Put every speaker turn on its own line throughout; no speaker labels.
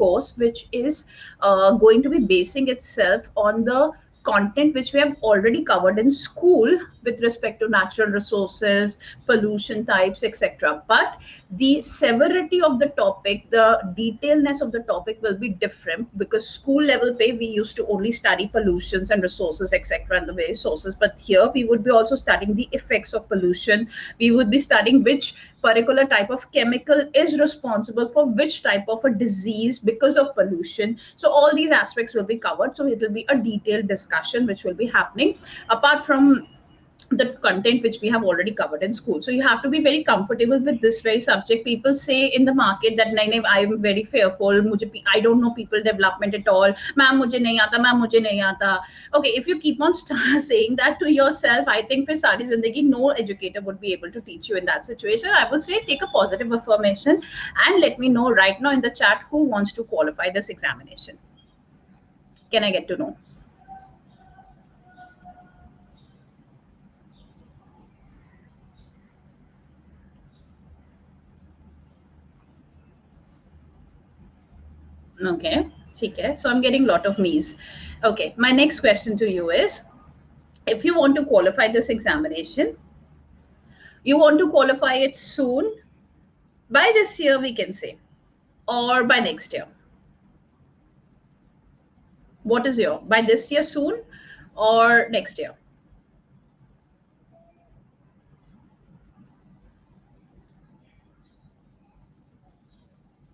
course which is going to be basing itself on the content which we have already covered in school with respect to natural resources, pollution types, etc. But the severity of the topic, the detailedness of the topic will be different, because school level pay we used to only study pollutions and resources, etc., and the various sources. But here we would be also studying the effects of pollution. We would be studying which particular type of chemical is responsible for which type of a disease because of pollution. So all these aspects will be covered. So it will be a detailed discussion which will be happening apart from the content which we have already covered in school. So you have to be very comfortable with this very subject. People say in the market that nahi, I am very fearful, I don't know people development at all, ma'am mujhe nahi aata, ma'am mujhe nahi aata. Okay, if you keep on saying that to yourself, I think for sari zindagi no educator would be able to teach you in that situation. I would say take a positive affirmation and let me know right now in the chat who wants to qualify this examination. Can I get to know? Okay, okay. So I'm getting a lot of me's. Okay, my next question to you is, if you want to qualify this examination, you want to qualify it soon, by this year we can say, or by next year. What is your, by this year soon or next year?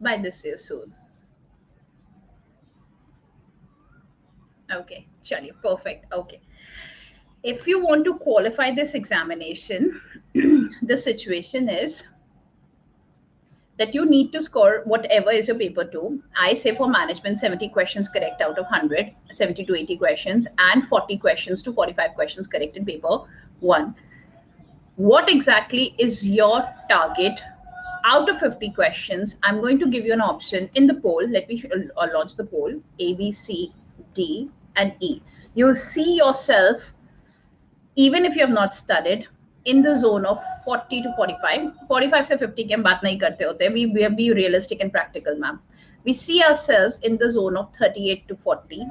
By this year soon. Okay, chaliye, perfect. Okay. If you want to qualify this examination, the situation is that you need to score whatever is your paper 2. I say for management 70 questions correct out of 100, 70 to 80 questions, and 40 questions to 45 questions correct in paper 1. What exactly is your target out of 50 questions? I'm going to give you an option in the poll. Let me launch the poll. A, B, C, D, and E. You see yourself, even if you have not studied, in the zone of 40 to 45. 45 से 50 की हम बात नहीं करते होते. We be realistic and practical, ma'am. We see ourselves in the zone of 38 to 40.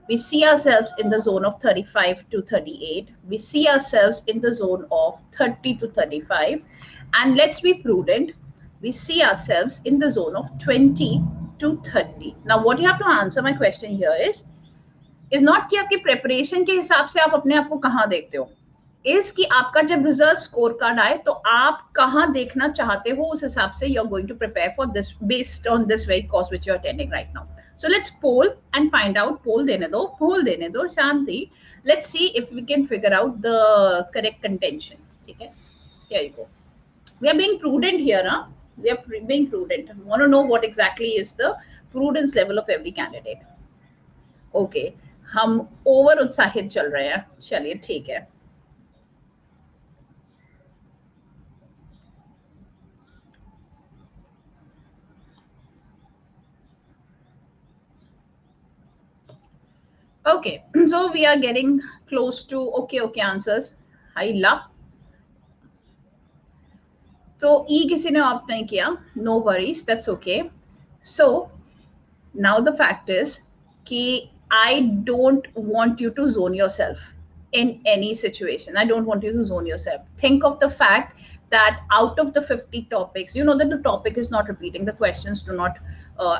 We see ourselves in the zone of 35 to 38. We see ourselves in the zone of 30 to 35. And let's be prudent, we see ourselves in the zone of 20 to 30. Now, what you have to answer my question here is not कि आपकी preparation के हिसाब से आप अपने आप को कहाँ देखते हो, is कि आपका जब result score card आए तो आप कहाँ देखना चाहते हो, उस हिसाब से you're going to prepare for this based on this very course which you're attending right now. So let's poll and find out. Poll देने दो शांति. Let's see if we can figure out the correct contention. ठीक है? Here you go. We are being prudent here, huh? We are being prudent. We want to know what exactly is the prudence level of every candidate. Okay, हम over उत्साहित चल रहे हैं. चलिए ठीक है. Okay, so we are getting close to okay answers. Haila. So E किसी ने opt नहीं किया. No worries, that's okay. So now the fact is कि I don't want you to zone yourself in any situation. I don't want you to zone yourself. Think of the fact that out of the 50 topics, you know that the topic is not repeating. The questions do not,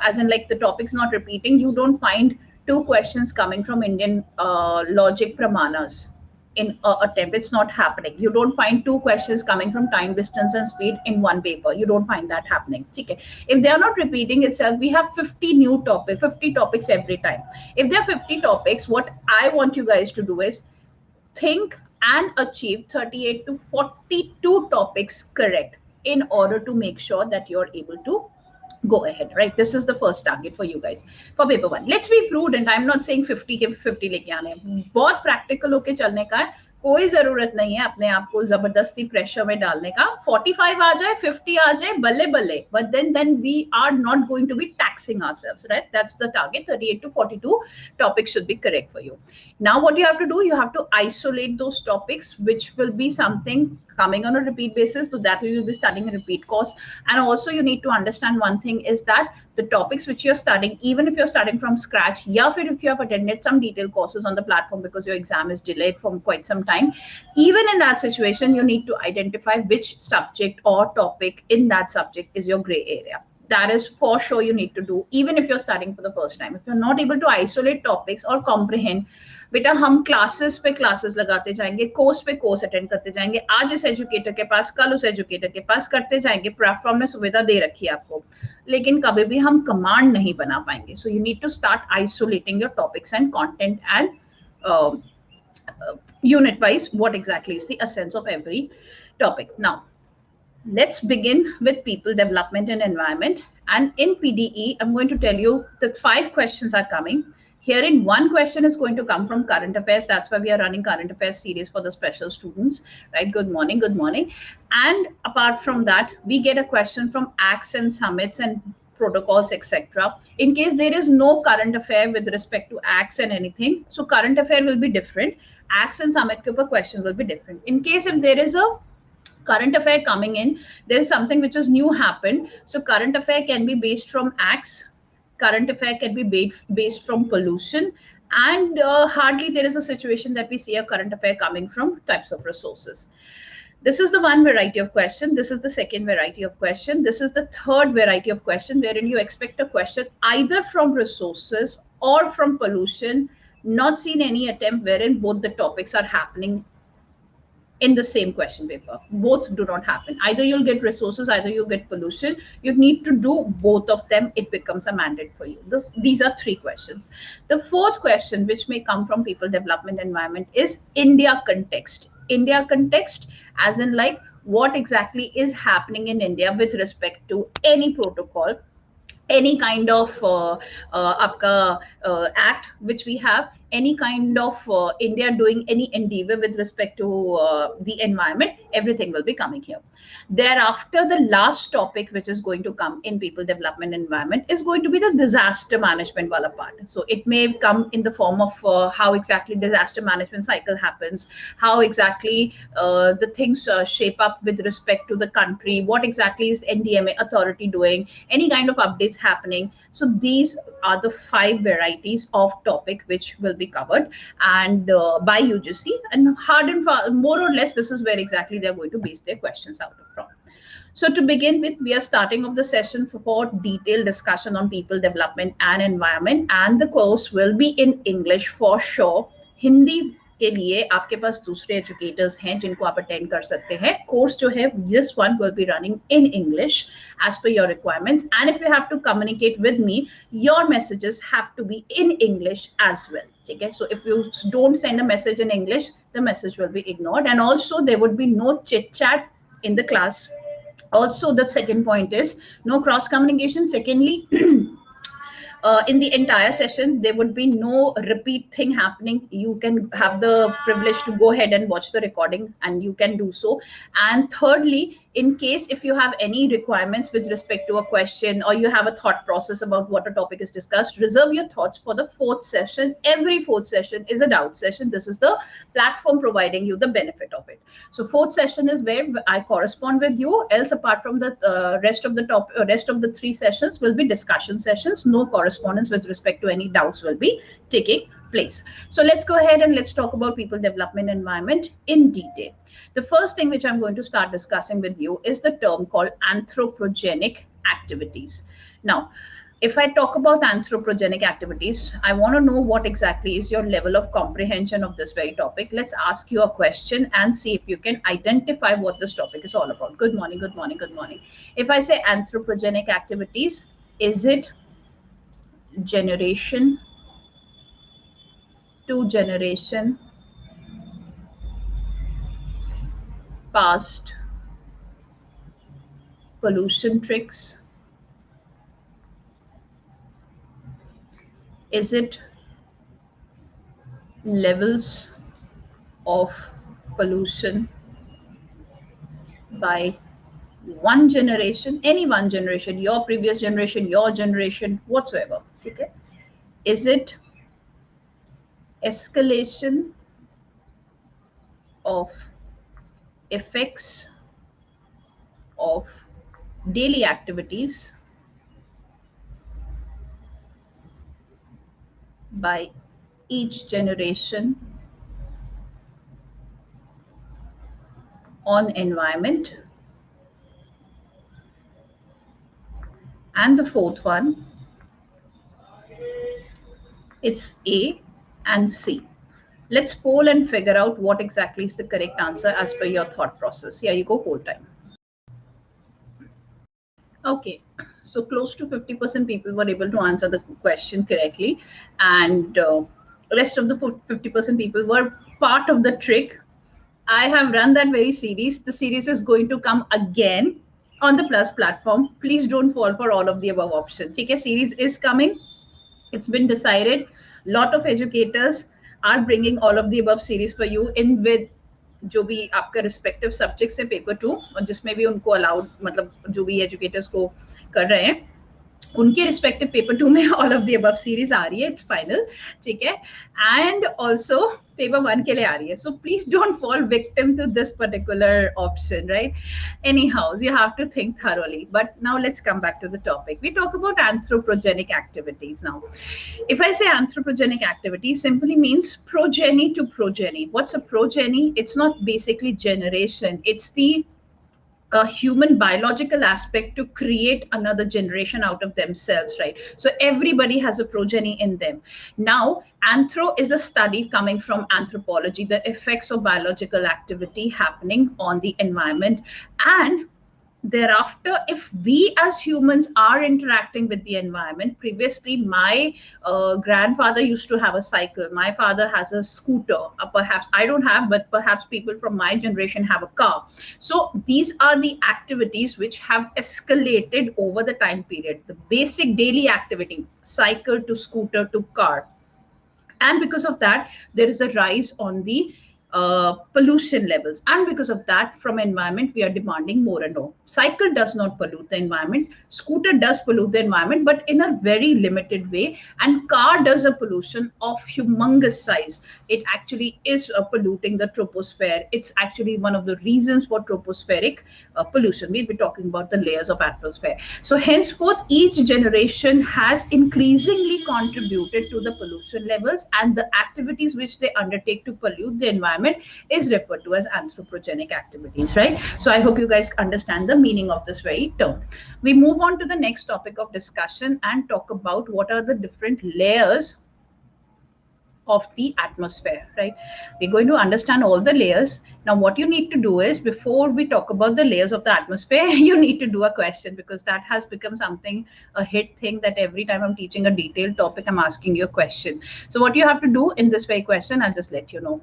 as in like the topic's not repeating. You don't find 2 questions coming from Indian logic pramanas in attempt. It's not happening. You don't find 2 questions coming from time, distance, and speed in one paper. You don't find that happening. Okay. If they are not repeating itself, we have 50 new topics, 50 topics every time. If there are 50 topics, what I want you guys to do is think and achieve 38 to 42 topics correct in order to make sure that you're able to go ahead, right? This is the first target for you guys for paper 1. Let's be prudent. I'm not saying 50 के 50 लेके आने हैं. बहुत practical होके चलने का है. कोई जरूरत नहीं है अपने आप को जबरदस्ती प्रेशर में डालने का. 45 आ जाए, 50 आ जाए, बल्ले बल्ले. But then we are not going to be taxing ourselves, right? That's the target. 38 to 42 topics should be correct for you. Now what you have to do, you have to isolate those topics which will be something coming on a repeat basis, so that you will be studying a repeat course. And also you need to understand one thing is that the topics which you're studying, even if you're studying from scratch, yeah, if you have attended some detailed courses on the platform because your exam is delayed from quite some time, even in that situation, you need to identify which subject or topic in that subject is your gray area. That is for sure you need to do, even if you're studying for the first time. If you're not able to isolate topics or comprehend, बेटा हम classes पे classes लगाते जाएंगे, course पे course attend करते जाएंगे, आज इस एजुकेटर के पास, कल उस एजुकेटर के पास करते जाएंगे, प्लेटफॉर्म ने सुविधा दे रखी है आपको, लेकिन कभी भी हम कमांड नहीं बना पाएंगे. So you need to start isolating your topics and content and unit wise what exactly is the essence of every topic. Now let's begin with people development and environment. And in PDE, I'm going to tell you that 5 questions are coming. Herein, one question is going to come from current affairs. That's why we are running current affairs series for the special students, right? Good morning, good morning. And apart from that, we get a question from acts and summits and protocols, etc. In case there is no current affair with respect to acts and anything, so current affair will be different. Acts and summit ke upar question will be different. In case if there is a current affair coming in, there is something which is new happened. So current affair can be based from acts, current affair can be based from pollution, and hardly there is a situation that we see a current affair coming from types of resources. This is the one variety of question. This is the second variety of question. This is the third variety of question, wherein you expect a question either from resources or from pollution. Not seen any attempt wherein both the topics are happening in the same question paper. Both do not happen. Either you'll get resources, either you get pollution. You need to do both of them. It becomes a mandate for you. These are 3 questions. The fourth question, which may come from people development environment, is India context. India context, as in like what exactly is happening in India with respect to any protocol, any kind of act which we have, any kind of India doing any endeavor with respect to the environment, everything will be coming here. Thereafter, the last topic which is going to come in people development environment is going to be the disaster management wala part. So it may come in the form of how exactly disaster management cycle happens, how exactly the things shape up with respect to the country, what exactly is NDMA authority doing, any kind of updates happening. So these are the 5 varieties of topic which will be covered and by UGC, and hard and far, more or less this is where exactly they're going to base their questions out of from. So to begin with, we are starting off the session for detailed discussion on people development and environment, and the course will be in English for sure. Hindi के लिए आपके पास दूसरे educators हैं जिनको आप attend कर सकते हैं. कोर्स जो है this one will be running in English as per your requirements, and if you have to communicate with me, your messages have to be in English as well. Okay, so if you don't send a message in English, the message will be ignored, and also there would be no chit chat in the class. Also, the second point is no cross communication. Secondly, in the entire session, there would be no repeat thing happening. You can have the privilege to go ahead and watch the recording, and you can do so. And thirdly, in case if you have any requirements with respect to a question, or you have a thought process about what a topic is discussed, reserve your thoughts for the 4th session. Every 4th session is a doubt session. This is the platform providing you the benefit of it. So 4th session is where I correspond with you. Else, apart from the rest of the 3 sessions will be discussion sessions. No correspondence with respect to any doubts will be taking place. So let's go ahead and let's talk about people development environment in detail. The first thing which I'm going to start discussing with you is the term called anthropogenic activities. Now, if I talk about anthropogenic activities, I want to know what exactly is your level of comprehension of this very topic. Let's ask you a question and see if you can identify what this topic is all about. Good morning, good morning, good morning. If I say anthropogenic activities, is it generation to generation past pollution tricks? Is it levels of pollution by one generation, any one generation, your previous generation, your generation, whatsoever? Okay. Is it escalation of effects of daily activities by each generation on environment. And the fourth one, it's A and C. Let's poll and figure out what exactly is the correct answer as per your thought process. Here you go, poll time. Okay, so close to 50% people were able to answer the question correctly, and rest of the 50% people were part of the trick. I have run that very series. The series is going to come again on the Plus platform. Please don't fall for all of the above options. Okay, series is coming. It's been decided. Lot of educators are bringing all of the above series for you in with जो भी आपका respective subjects है paper 2 और जिसमें भी उनको allowed मतलब जो भी एजुकेटर्स को कर रहे हैं उनके रिस्पेक्टिव पेपर 2 में all of the above series आ रही है इट्स फाइनल ठीक है एंड ऑल्सो पेपर 1 के लिए आ रही है so please don't fall victim to this particular option right anyhow you have to think thoroughly but now let's come back to the topic we talk about anthropogenic activities now if I say anthropogenic activity simply means progeny to progeny what's a progeny it's not basically generation it's the a human biological aspect to create another generation out of themselves, right? So everybody has a progeny in them. Now, anthro is a study coming from anthropology, the effects of biological activity happening on the environment and thereafter if we as humans are interacting with the environment previously my grandfather used to have a cycle my father has a scooter perhaps I don't have but perhaps people from my generation have a car so these are the activities which have escalated over the time period the basic daily activity cycle to scooter to car and because of that there is a rise on the pollution levels and because of that from environment we are demanding more and more cycle does not pollute the environment scooter does pollute the environment but in a very limited way and car does a pollution of humongous size it actually is polluting the troposphere it's actually one of the reasons for tropospheric pollution we'll be talking about the layers of atmosphere so henceforth each generation has increasingly contributed to the pollution levels and the activities which they undertake to pollute the environment is referred to as anthropogenic activities right so I hope you guys understand the meaning of this very term we move on to the next topic of discussion and talk about what are the different layers of the atmosphere right we're going to understand all the layers now what you need to do is before we talk about the layers of the atmosphere you need to do a question because that has become something a hit thing that every time I'm teaching a detailed topic I'm asking you a question so what you have to do in this very question I'll just let you know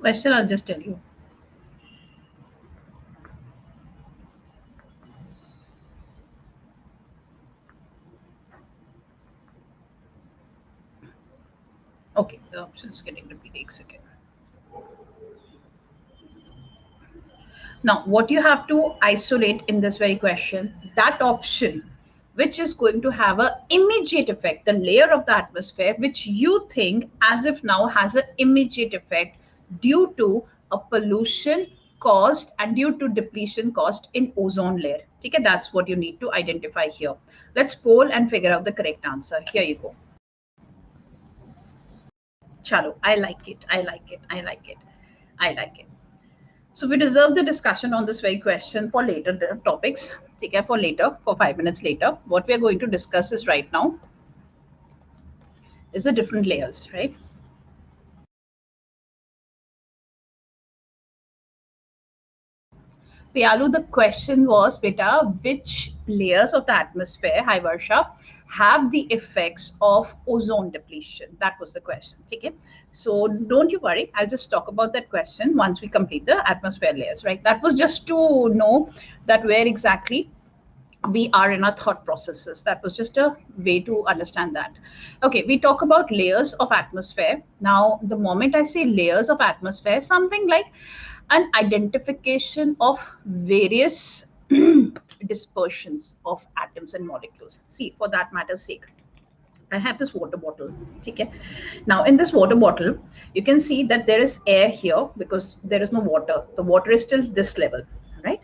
question I'll just tell you okay the option is getting repeated again now what you have to isolate in this very question that option which is going to have an immediate effect the layer of the atmosphere which you think as if now has an immediate effect due to a pollution caused and due to depletion caused in ozone layer okay that's what you need to identify here let's poll and figure out the correct answer here you go chalo I like it I like it I like it I like it so we deserve the discussion on this very question for later topics. Take care for later, for 5 minutes later. What we are going to discuss is right now is the different layers, right? Pialu, the question was, beta, which layers of the atmosphere, hi Varsha, have the effects of ozone depletion? That was the question. Okay. So don't you worry. I'll just talk about that question once we complete the atmosphere layers, right? That was just to know that where exactly we are in our thought processes. That was just a way to understand that. Okay, we talk about layers of atmosphere. Now, the moment I say layers of atmosphere, something like an identification of various dispersions of atoms and molecules. See, for that matter's sake, I have this water bottle. Okay. Now, in this water bottle, you can see that there is air here because there is no water. The water is still this level, right?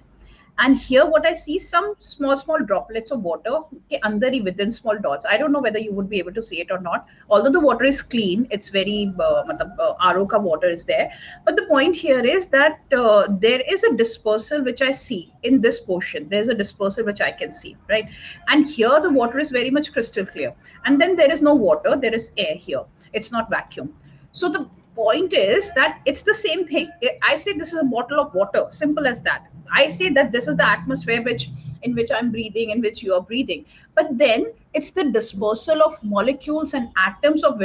And here what I see, some small droplets of water, okay, under within small dots. I don't know whether you would be able to see it or not. Although the water is clean, it's very RO ka water is there. But the point here is that there is a dispersal which I see in this portion. There's a dispersal which I can see, right? And here the water is very much crystal clear. And then there is no water, there is air here. It's not vacuum. So the point is that it's the same thing. I say this is a bottle of water, simple as that. I say that this is the atmosphere in which I'm breathing, in which you are breathing. But then it's the dispersal of molecules and atoms of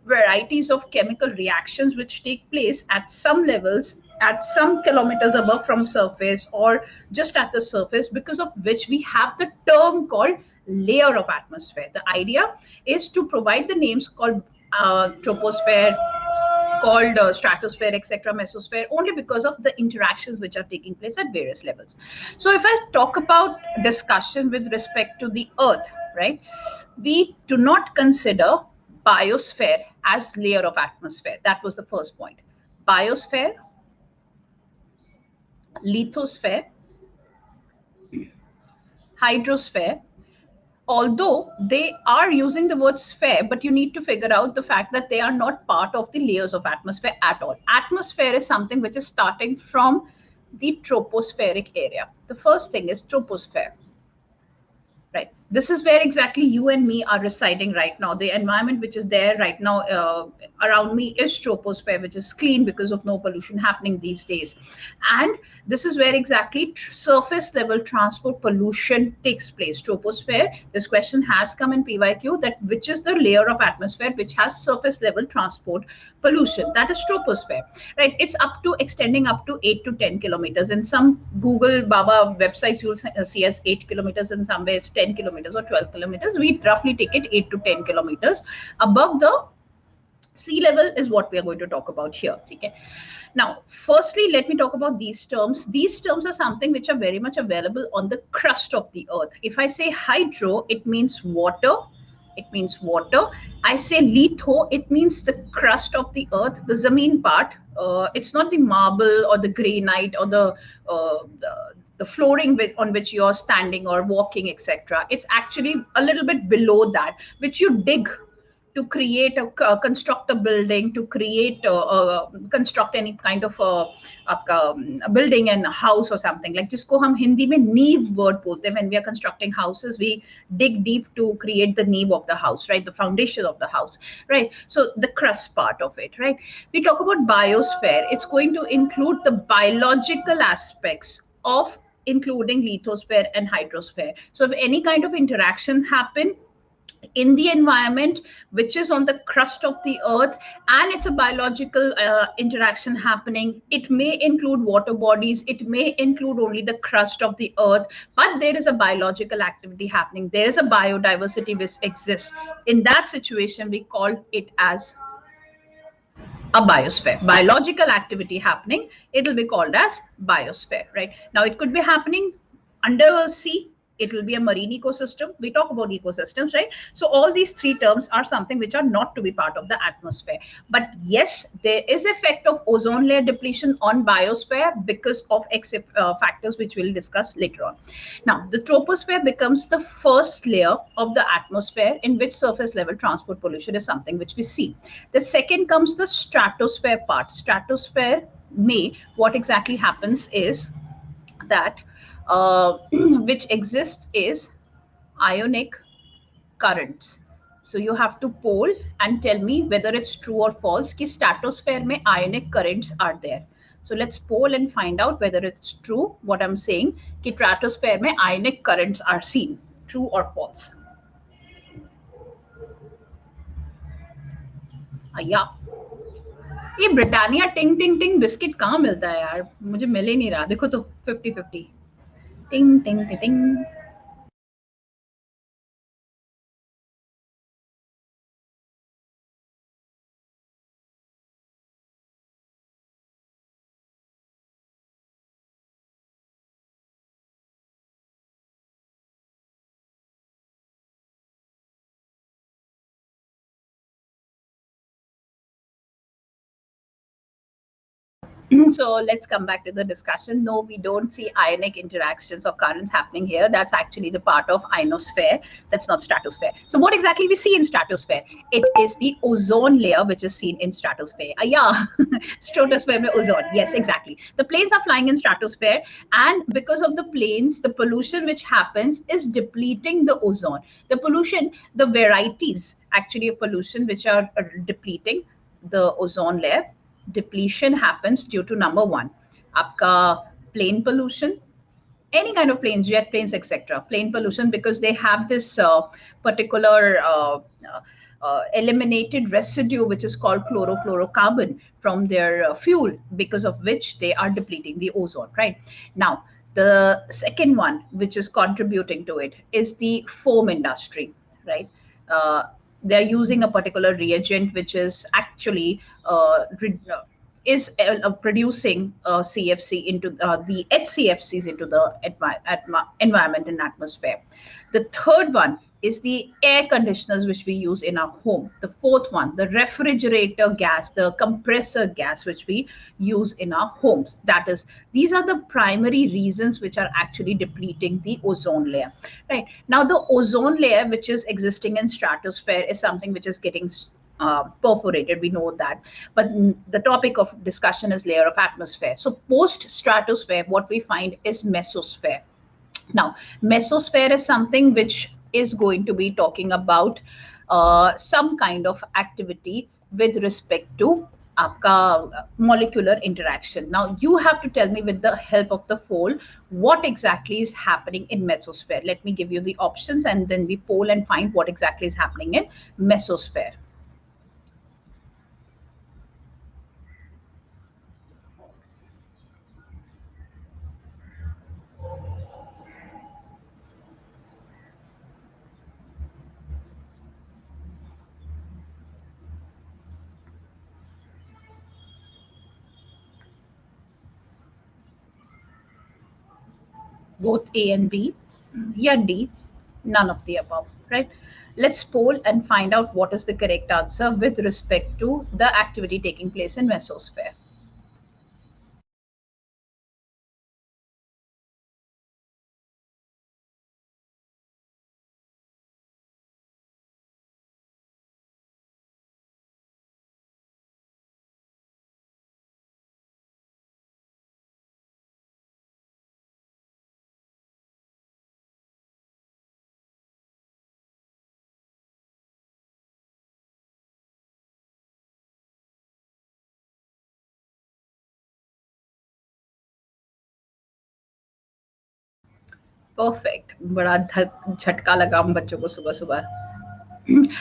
varieties of chemical reactions which take place at some levels, at some kilometers above from surface, or just at the surface, because of which we have the term called layer of atmosphere. The idea is to provide the names called troposphere, called stratosphere, etc., mesosphere, only because of the interactions which are taking place at various levels. So if I talk about discussion with respect to the Earth, right, we do not consider biosphere as layer of atmosphere. That was the first point. Biosphere, lithosphere, hydrosphere, although they are using the word sphere, but you need to figure out the fact that they are not part of the layers of atmosphere at all. Atmosphere is something which is starting from the tropospheric area. The first thing is troposphere, right? This is where exactly you and me are residing right now. The environment which is there right now around me is troposphere, which is clean because of no pollution happening these days. And this is where exactly surface level transport pollution takes place. Troposphere, this question has come in PYQ, that which is the layer of atmosphere which has surface level transport pollution. That is troposphere, right? It's up to extending up to 8 to 10 kilometers. In some Google Baba websites, you'll see as 8 kilometers, in some ways 10 kilometers or 12 kilometers. We roughly take it 8 to 10 kilometers above the sea level is what we are going to talk about here. Okay. Now, firstly, let me talk about these terms. These terms are something which are very much available on the crust of the earth. If I say hydro, it means water. It means water. I say litho, it means the crust of the earth, the zameen part. It's not the marble or the granite or the flooring on which you're standing or walking, etc. It's actually a little bit below that, which you dig to create construct a building, to create construct any kind of a building and a house or something, like jisko hum Hindi mein neev word bolte hain. When we are constructing houses, we dig deep to create the neev of the house, right, the foundation of the house, right? So the crust part of it, right? We talk about biosphere, it's going to include the biological aspects of including lithosphere and hydrosphere. So if any kind of interaction happen in the environment which is on the crust of the earth, and it's a biological interaction happening, it may include water bodies, it may include only the crust of the earth, but there is a biological activity happening, there is a biodiversity which exists. In that situation, we call it as a biosphere. Biological activity happening, it will be called as biosphere, right? Now it could be happening under sea, it will be a marine ecosystem. We talk about ecosystems, right? So all these three terms are something which are not to be part of the atmosphere. But yes, there is effect of ozone layer depletion on biosphere because of factors which we'll discuss later on. Now, the troposphere becomes the first layer of the atmosphere in which surface level transport pollution is something which we see. The second comes the stratosphere part. Stratosphere may, what exactly happens is that which exists is ionic currents. So you have to poll and tell me whether it's true or false कि stratosphere में ionic currents are there. So let's poll and find out whether it's true what I'm saying कि stratosphere में ionic currents are seen. True or false? या ये Britannia टिंग टिंग टिंग biscuit कहाँ मिलता है यार, मुझे मिल ही नहीं रहा. देखो तो 50-50 टिंग टिंग टिंग. So let's come back to the discussion. No, we don't see ionic interactions or currents happening here. That's actually the part of ionosphere. That's not stratosphere. So what exactly we see in stratosphere? It is the ozone layer which is seen in stratosphere. Yeah, stratosphere mein ozone. Yes, exactly. The planes are flying in stratosphere, and because of the planes, the pollution which happens is depleting the ozone. The pollution, the varieties actually of pollution which are depleting the ozone layer. Depletion happens due to number one, आपका plane pollution, any kind of planes, jet planes, etc. Plane pollution, because they have this particular eliminated residue which is called chlorofluorocarbon from their fuel, because of which they are depleting the ozone. Right now, the second one which is contributing to it is the foam industry. Right. They're using a particular reagent which is actually is producing CFC into the HCFCs into the environment and atmosphere. The third one is the air conditioners which we use in our home. The fourth one, the refrigerator gas, the compressor gas which we use in our homes. That is, these are the primary reasons which are actually depleting the ozone layer. Right now, the ozone layer which is existing in stratosphere is something which is getting perforated, we know that, but the topic of discussion is layer of atmosphere. So post stratosphere, what we find is mesosphere. Now, mesosphere is something which is going to be talking about some kind of activity with respect to आपका molecular interaction. Now, you have to tell me with the help of the poll what exactly is happening in mesosphere. Let me give you the options and then we poll and find what exactly is happening in mesosphere. Both A and B, yeah, D, none of the above, right? Let's poll and find out what is the correct answer with respect to the activity taking place in mesosphere. Perfect. बड़ा झटका लगा हम बच्चों को सुबह सुबह.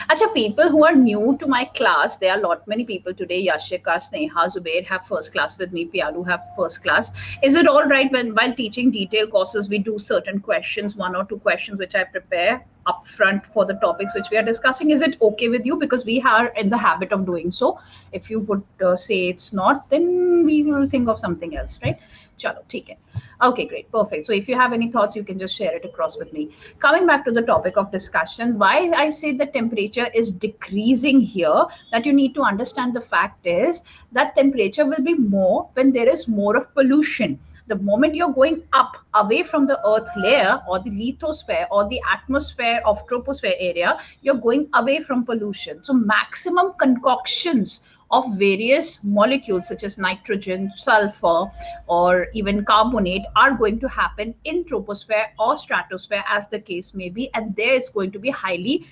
Acha, people who are new to my class, there are a lot many people today. Yashika, Sneha, Zubair have first class with me. Pialu have first class. Is it all right when while teaching detailed courses, we do certain questions, one or two questions which I prepare upfront for the topics which we are discussing? Is it okay with you? Because we are in the habit of doing so. If you would say it's not, then we will think of something else, right? Chalo, theek hai. Okay, great, perfect. So if you have any thoughts, you can just share it across with me. Coming back to the topic of discussion, why I say the temperature is decreasing here, that you need to understand the fact is that temperature will be more when there is more of pollution. The moment you're going up away from the earth layer or the lithosphere or the atmosphere of troposphere area, you're going away from pollution. So maximum concoctions of various molecules such as nitrogen, sulfur, or even carbonate are going to happen in troposphere or stratosphere, as the case may be, and there is going to be highly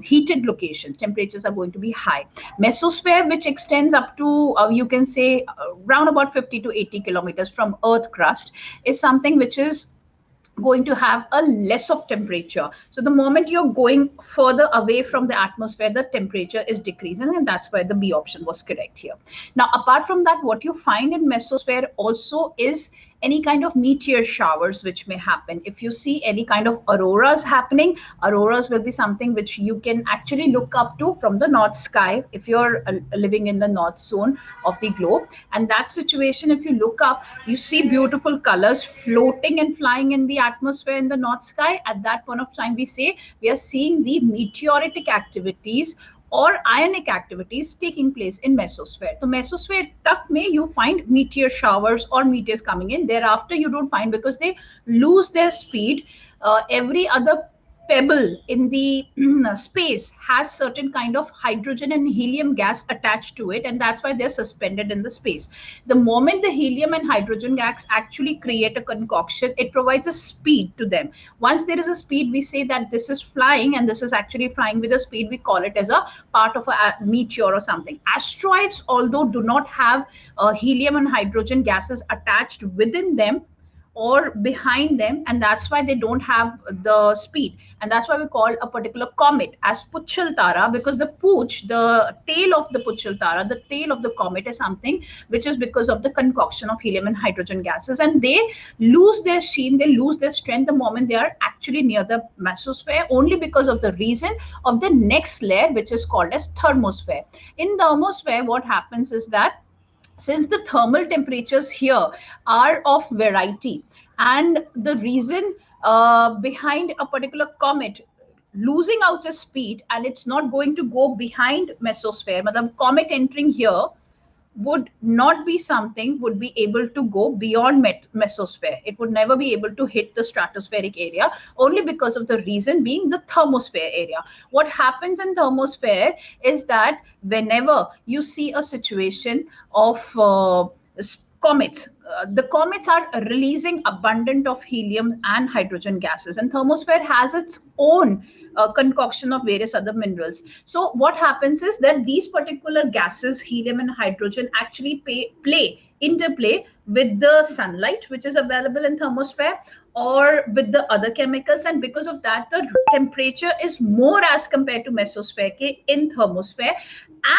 heated location. Temperatures are going to be high. Mesosphere, which extends up to you can say around about 50 to 80 kilometers from Earth crust, is something which is going to have a less of temperature. So the moment you're going further away from the atmosphere, the temperature is decreasing, and that's why the B option was correct here. Now, apart from that, what you find in mesosphere also is any kind of meteor showers which may happen. If you see any kind of auroras happening, auroras will be something which you can actually look up to from the north sky if you're living in the north zone of the globe. And that situation, if you look up, you see beautiful colors floating and flying in the atmosphere in the north sky. At that point of time, we say we are seeing the meteoritic activities or ionic activities taking place in mesosphere. So mesosphere tak may you find meteor showers or meteors coming in. Thereafter, you don't find, because they lose their speed. Every other pebble in the space has certain kind of hydrogen and helium gas attached to it, and that's why they're suspended in the space. The moment the helium and hydrogen gas actually create a concoction, it provides a speed to them. Once there is a speed, we say that this is flying, and this is actually flying with a speed. We call it as a part of a meteor or something. Asteroids, although do not have helium and hydrogen gases attached within them or behind them, and that's why they don't have the speed, and that's why we call a particular comet as Putchal Tara, because the pooch, the tail of the Putchal Tara, the tail of the comet, is something which is because of the concoction of helium and hydrogen gases, and they lose their sheen, they lose their strength the moment they are actually near the mesosphere, only because of the reason of the next layer, which is called as thermosphere. In thermosphere, what happens is that since the thermal temperatures here are of variety, and the reason behind a particular comet losing out its speed, and it's not going to go behind mesosphere, but the comet entering here would not be something would be able to go beyond mesosphere. It would never be able to hit the stratospheric area, only because of the reason being the thermosphere area. What happens in thermosphere is that whenever you see a situation of comets, the comets are releasing abundant of helium and hydrogen gases, and thermosphere has its own concoction of various other minerals. So what happens is that these particular gases, helium and hydrogen, actually interplay with the sunlight which is available in thermosphere or with the other chemicals, and because of that the temperature is more as compared to mesosphere in thermosphere.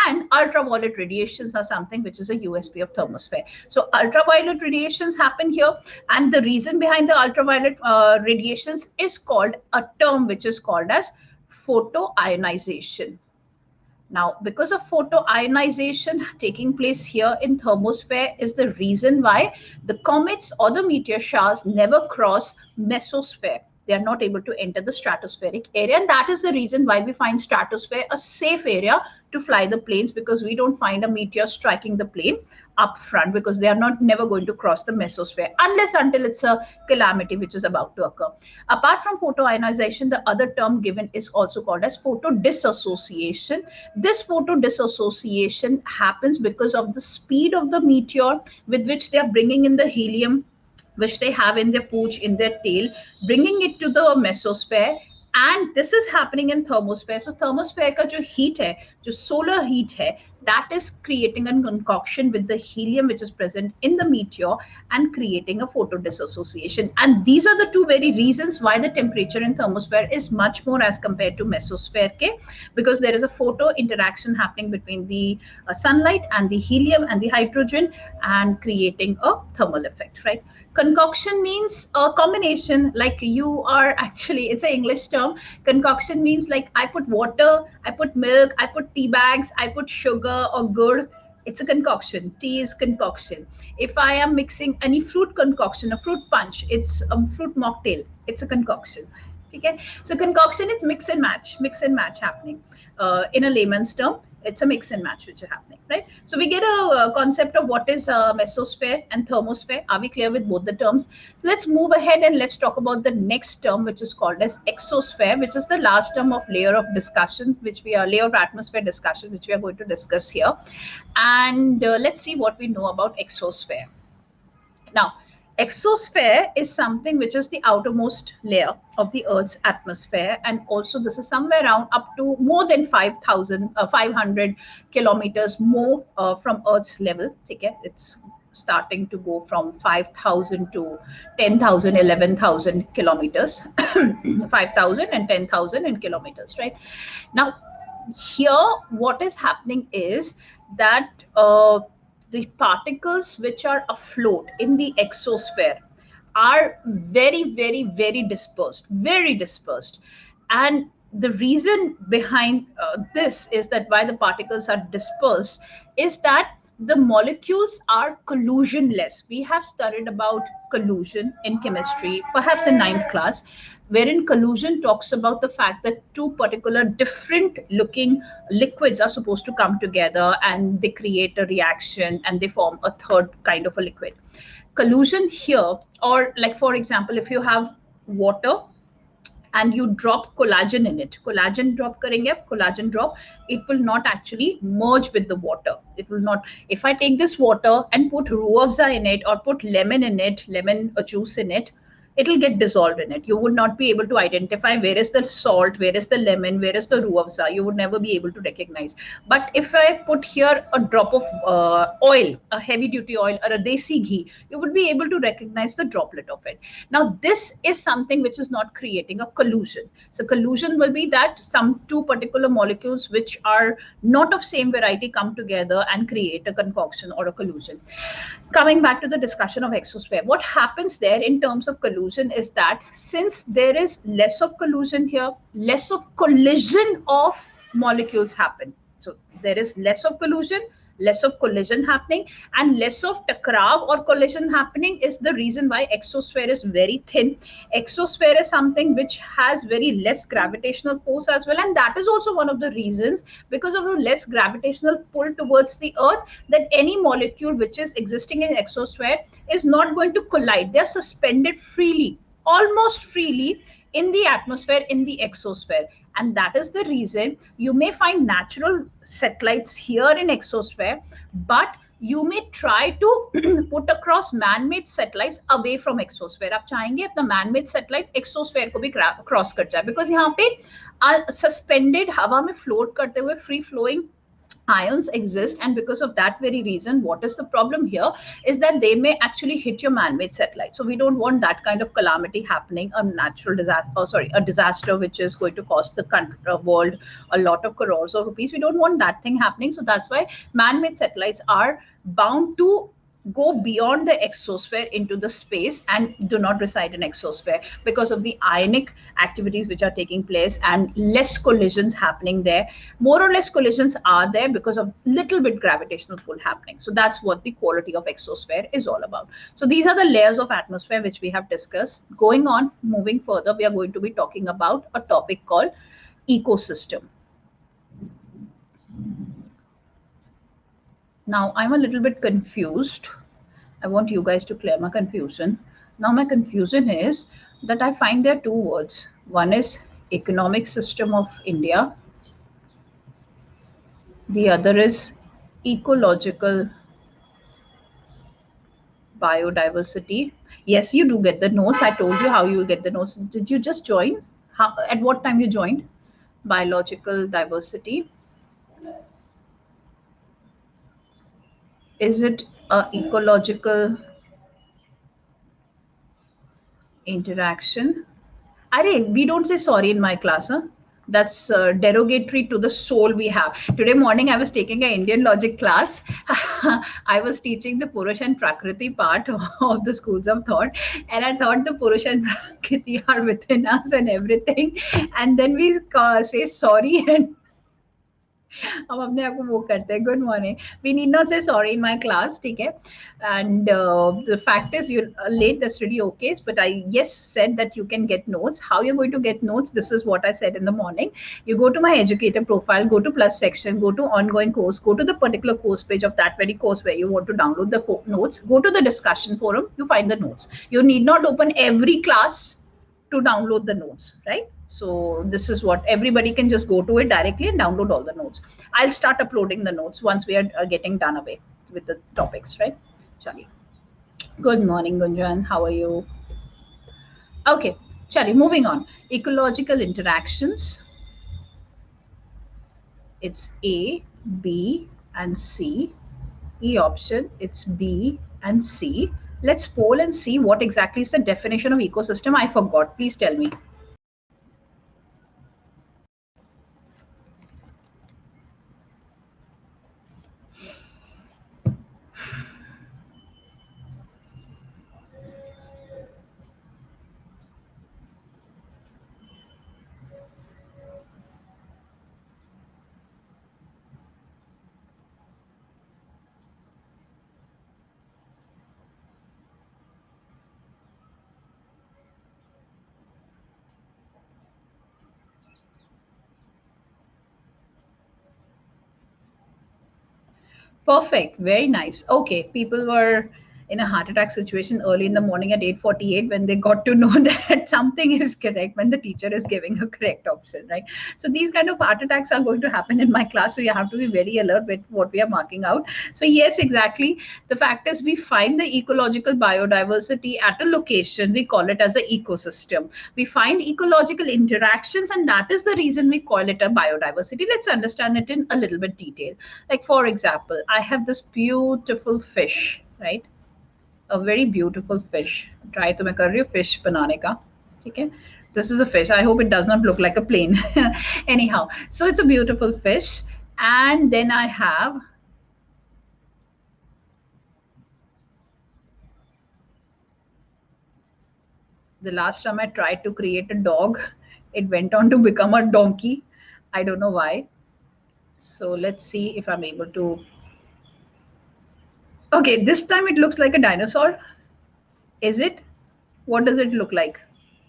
And ultraviolet radiations are something which is a USP of thermosphere. So ultraviolet radiations happen here, and the reason behind the ultraviolet radiations is called a term which is called as photoionization. Now, because of photoionization taking place here in thermosphere is the reason why the comets or the meteor showers never cross mesosphere. They are not able to enter the stratospheric area, and that is the reason why we find stratosphere a safe area to fly the planes, because we don't find a meteor striking the plane up front, because they are not never going to cross the mesosphere unless until it's a calamity which is about to occur. Apart from photoionization, the other term given is also called as photodissociation. This photodissociation happens because of the speed of the meteor with which they are bringing in the helium which they have in their pooch, in their tail, bringing it to the mesosphere, and this is happening in thermosphere. So thermosphere का जो heat है, जो solar heat है, that is creating a concoction with the helium which is present in the meteor and creating a photodissociation. And these are the two very reasons why the temperature in thermosphere is much more as compared to mesosphere के, because there is a photo interaction happening between the sunlight and the helium and the hydrogen and creating a thermal effect, right? Concoction means a combination, like you are actually, it's an English term. Concoction means like I put water, I put milk, I put tea bags, I put sugar or gur. It's a concoction. Tea is concoction. If I am mixing any fruit concoction, a fruit punch, it's a fruit mocktail. It's a concoction. Okay? So concoction is mix and match happening in a layman's term. It's a mix and match which is happening, right? So we get a concept of what is mesosphere and thermosphere. Are we clear with both the terms? Let's move ahead and let's talk about the next term, which is called as exosphere, which is the last term of layer of discussion, which we are layer of atmosphere discussion, which we are going to discuss here. And let's see what we know about exosphere. Now, exosphere is something which is the outermost layer of the Earth's atmosphere, and also this is somewhere around up to more than 500 kilometers more from Earth's level. Okay, it's starting to go from 5,000 to 10,000, 11,000 kilometers, 5,000 and 10,000 in kilometers, right? Now, here what is happening is that the particles which are afloat in the exosphere are very, very, very dispersed. And the reason behind this is that why the particles are dispersed is that the molecules are collisionless. We have studied about collision in chemistry, perhaps in ninth class, wherein collision talks about the fact that two particular different looking liquids are supposed to come together and they create a reaction and they form a third kind of a liquid. Collision here, or like for example, if you have water and you drop collagen in it, collagen drop karenge, collagen drop, it will not actually merge with the water. It will not. If I take this water and put ruah afza in it or put lemon in it, lemon juice in it, it'll get dissolved in it. You would not be able to identify where is the salt, where is the lemon, where is the ruah afza. You would never be able to recognize. But if I put here a drop of oil, a heavy duty oil or a desi ghee, you would be able to recognize the droplet of it. Now, this is something which is not creating a collision. So collision will be that some two particular molecules which are not of same variety come together and create a concoction or a collision. Coming back to the discussion of exosphere, what happens there in terms of collision is that since there is less of collision here, less of collision of molecules happen. So there is less of collision happening, and less of takrav or collision happening is the reason why exosphere is very thin. Exosphere is something which has very less gravitational force as well, and that is also one of the reasons, because of the less gravitational pull towards the earth, that any molecule which is existing in exosphere is not going to collide. They are suspended freely, almost freely, in the atmosphere, in the exosphere. And that is the reason you may find natural satellites here in exosphere, but you may try to put across man-made satellites away from exosphere. आप चाहेंगे अपना man-made satellite exosphere को भी cross कर जाए, because यहाँ पे suspended हवा में float करते हुए free flowing ions exist, and because of that very reason, what is the problem here is that they may actually hit your man-made satellite. So we don't want that kind of calamity happening, a natural disaster, a disaster which is going to cost the world a lot of crores of rupees. We don't want that thing happening. So that's why man-made satellites are bound to go beyond the exosphere into the space and do not reside in exosphere, because of the ionic activities which are taking place and less collisions happening there. More or less collisions are there because of little bit gravitational pull happening. So that's what the quality of exosphere is all about. So these are the layers of atmosphere which we have discussed. Going on, moving further, we are going to be talking about a topic called ecosystem. Now, I'm a little bit confused. I want you guys to clear my confusion. Now, my confusion is that I find there are two words. One is economic system of India. The other is ecological biodiversity. Yes, you do get the notes. I told you how you will get the notes. Did you just join? How, at what time you joined? Biological diversity. Is it ecological interaction? Arey, we don't say sorry in my class. Huh? That's derogatory to the soul we have. Today morning, I was taking an Indian logic class. I was teaching the Purush and Prakriti part of the schools of thought. And I thought the Purush and Prakriti are within us and everything. And then we say sorry and हम अपने आप को वो करते हैं. Good morning. We need not say sorry in my class, ठीक है. And the fact is you're late, that's really okay, but I yes said that you can get notes. How you're going to get notes, this is what I said in the morning. You go to my educator profile, go to plus section, go to ongoing course, go to the particular course page of that very course where you want to download the notes, go to the discussion forum, you find the notes. You need not open every class to download the notes, right? So this is what everybody can just go to it directly and download all the notes. I'll start uploading the notes once we are getting done away with the topics, right? Chali. Good morning, Gunjan. How are you? Okay, Chali, moving on. Ecological interactions. It's A, B, and C. E option, it's B and C. Let's poll and see what exactly is the definition of ecosystem. I forgot. Please tell me. Perfect. Very nice. Okay. People were in a heart attack situation early in the morning at 8:48 when they got to know that something is correct when the teacher is giving a correct option, right? So these kind of heart attacks are going to happen in my class. So you have to be very alert with what we are marking out. So yes, exactly. The fact is we find the ecological biodiversity at a location. We call it as an ecosystem. We find ecological interactions, and that is the reason we call it a biodiversity. Let's understand it in a little bit detail. Like for example, I have this beautiful fish, right? A very beautiful fish. Try to make a real fish banane ka. Okay. This is a fish. I hope it does not look like a plane. Anyhow, so it's a beautiful fish. And then I have the last time I tried to create a dog, it went on to become a donkey. I don't know why. So let's see if I'm able to. Okay, this time it looks like a dinosaur. Is it? What does it look like?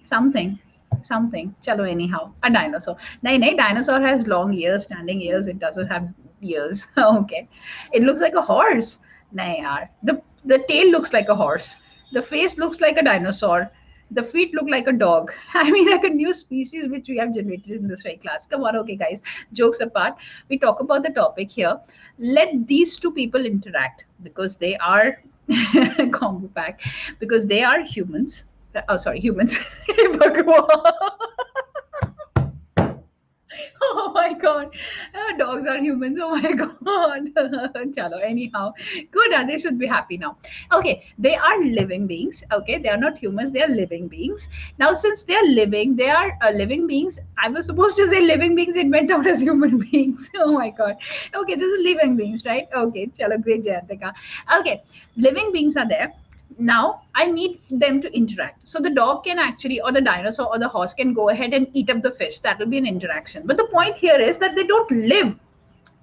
Something. Something. Chalo, anyhow. A dinosaur. No, dinosaur has long ears, standing ears. It doesn't have ears. Okay. It looks like a horse. No, yaar. The tail looks like a horse. The face looks like a dinosaur. The feet look like a dog. I mean, like a new species which we have generated in this very class. Come on, okay, guys. Jokes apart, we talk about the topic here. Let these two people interact because they are combo pack, because they are humans. Oh, sorry, humans. Oh my god. Dogs are humans. Oh my god. Chalo, anyhow. Good. They should be happy now. Okay. They are living beings. Okay. They are not humans. They are living beings. Now, since they are living, they are living beings. I was supposed to say living beings. It went out as human beings. Oh my god. Okay. This is living beings, right? Okay. Chalo, great, Jayantika. Okay. Living beings are there. Now I need them to interact. So the dog can actually, or the dinosaur or the horse can go ahead and eat up the fish. That will be an interaction. But the point here is that they don't live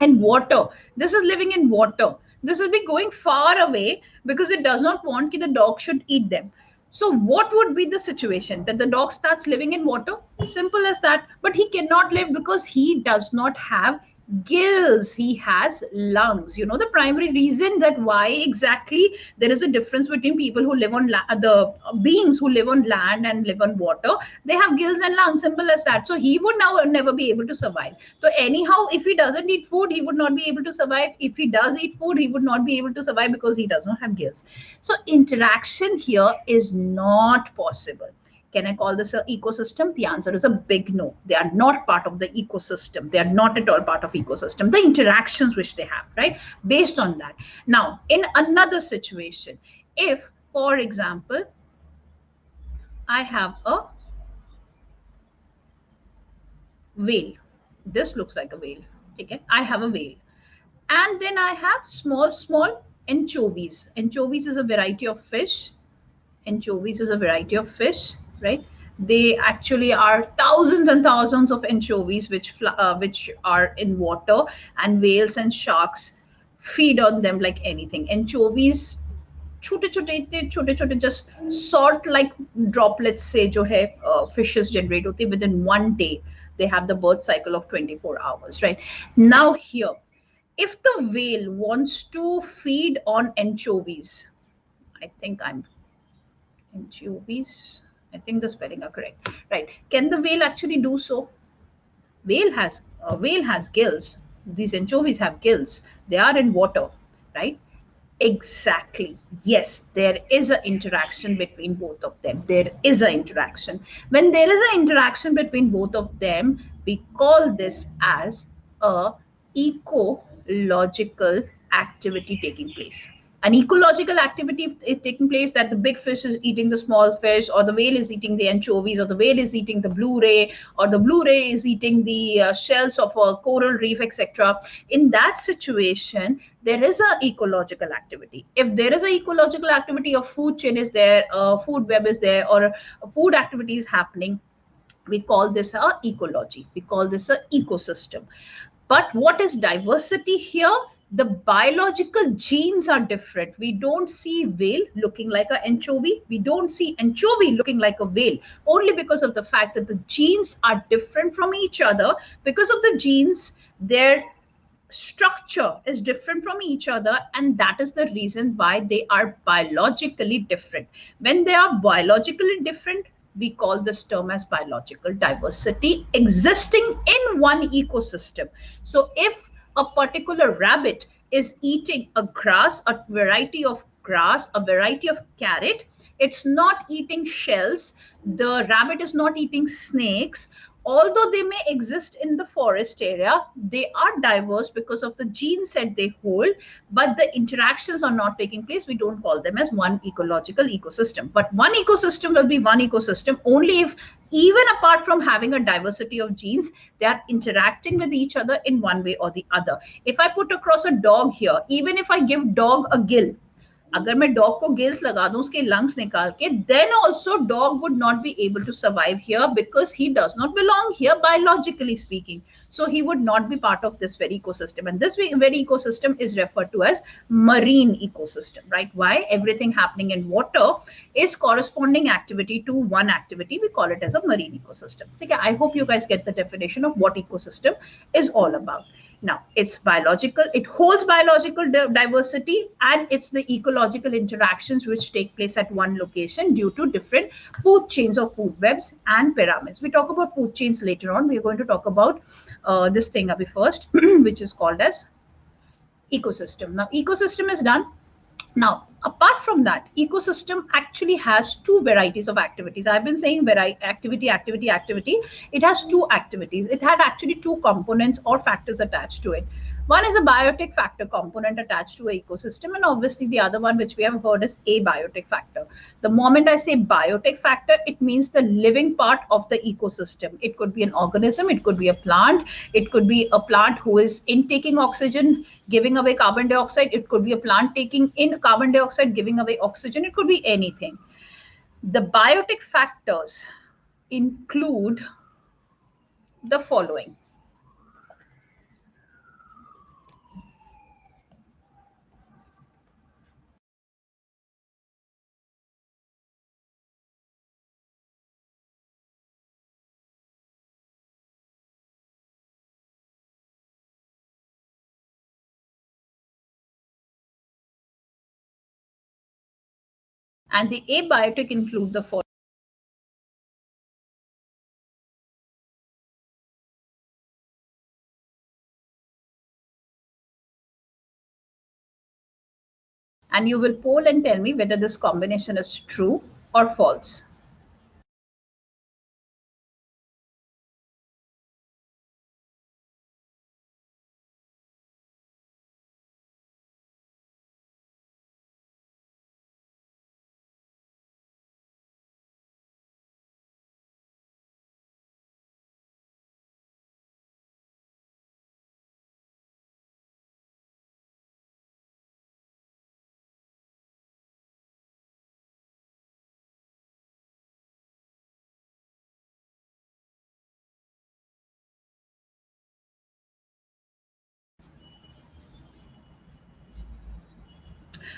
in water. This is living in water. This will be going far away because it does not want that the dog should eat them. So what would be the situation that the dog starts living in water? Simple as that. But he cannot live because he does not have gills. He has lungs. You know the primary reason that why exactly there is a difference between people who live on the beings who live on land and live on water. They have gills and lungs. Simple as that. So he would now never be able to survive. So anyhow, if he doesn't eat food, he would not be able to survive. If he does eat food, he would not be able to survive because he does not have gills. So interaction here is not possible. Can I call this an ecosystem? The answer is a big no. They are not part of the ecosystem. They are not at all part of ecosystem. The interactions which they have, right? Based on that. Now, in another situation, if, for example, I have a whale. This looks like a whale. Okay, I have a whale. And then I have small anchovies. Anchovies is a variety of fish. Anchovies is a variety of fish, right? They actually are thousands and thousands of anchovies which are in water, and whales and sharks feed on them like anything. Anchovies छोटे छोटे just sort like droplets से जो है fishes generate होते हैं within one day. They have the birth cycle of 24 hours, right? Now here, if the whale wants to feed on anchovies, I think I'm anchovies. I think the spelling are correct. Right. Can the whale actually do so? Whale has gills. These anchovies have gills. They are in water, right? Exactly. Yes, there is an interaction between both of them. There is an interaction. When there is an interaction between both of them, we call this as a ecological activity taking place. An ecological activity is taking place, that the big fish is eating the small fish, or the whale is eating the anchovies, or the whale is eating the blue ray, or the blue ray is eating the shells of a coral reef, etc. In that situation, there is a ecological activity. If there is a ecological activity, a food chain is there, a food web is there, or a food activity is happening, we call this a ecology, we call this a ecosystem. But what is diversity here? The biological genes are different. We don't see whale looking like an anchovy. We don't see anchovy looking like a whale, only because of the fact that the genes are different from each other. Because of the genes, their structure is different from each other, and that is the reason why they are biologically different. When they are biologically different, we call this term as biological diversity existing in one ecosystem. So if a particular rabbit is eating a grass, a variety of grass, a variety of carrot, it's not eating shells. The rabbit is not eating snakes. Although they may exist in the forest area, they are diverse because of the gene set they hold, but the interactions are not taking place. We don't call them as one ecological ecosystem. But one ecosystem will be one ecosystem only if, even apart from having a diversity of genes, they are interacting with each other in one way or the other. If I put across a dog here, even if I give dog a gill, अगर मैं dog को gills लगा दूं, उसके lungs निकाल के, then also dog would not be able to survive here because he does not belong here biologically speaking. So he would not be part of this very ecosystem, and this very ecosystem is referred to as marine ecosystem, right? Why? Everything happening in water is corresponding activity to one activity. We call it as a marine ecosystem. Okay, I hope you guys get the definition of what ecosystem is all about. Now, it's biological, it holds biological diversity, and it's the ecological interactions which take place at one location due to different food chains of food webs and pyramids. We talk about food chains later on. We are going to talk about this thing abhi first, which is called as ecosystem. Now, ecosystem is done. Now, apart from that, ecosystem actually has two varieties of activities. I've been saying activity, activity, activity. It has two activities. It had actually two components or factors attached to it. One is a biotic factor component attached to an ecosystem, and obviously the other one, which we have heard, is abiotic factor. The moment I say biotic factor, it means the living part of the ecosystem. It could be an organism, it could be a plant, it could be a plant who is intaking oxygen, giving away carbon dioxide. It could be a plant taking in carbon dioxide, giving away oxygen. It could be anything. The biotic factors include the following. And the abiotic include the following. And you will poll and tell me whether this combination is true or false.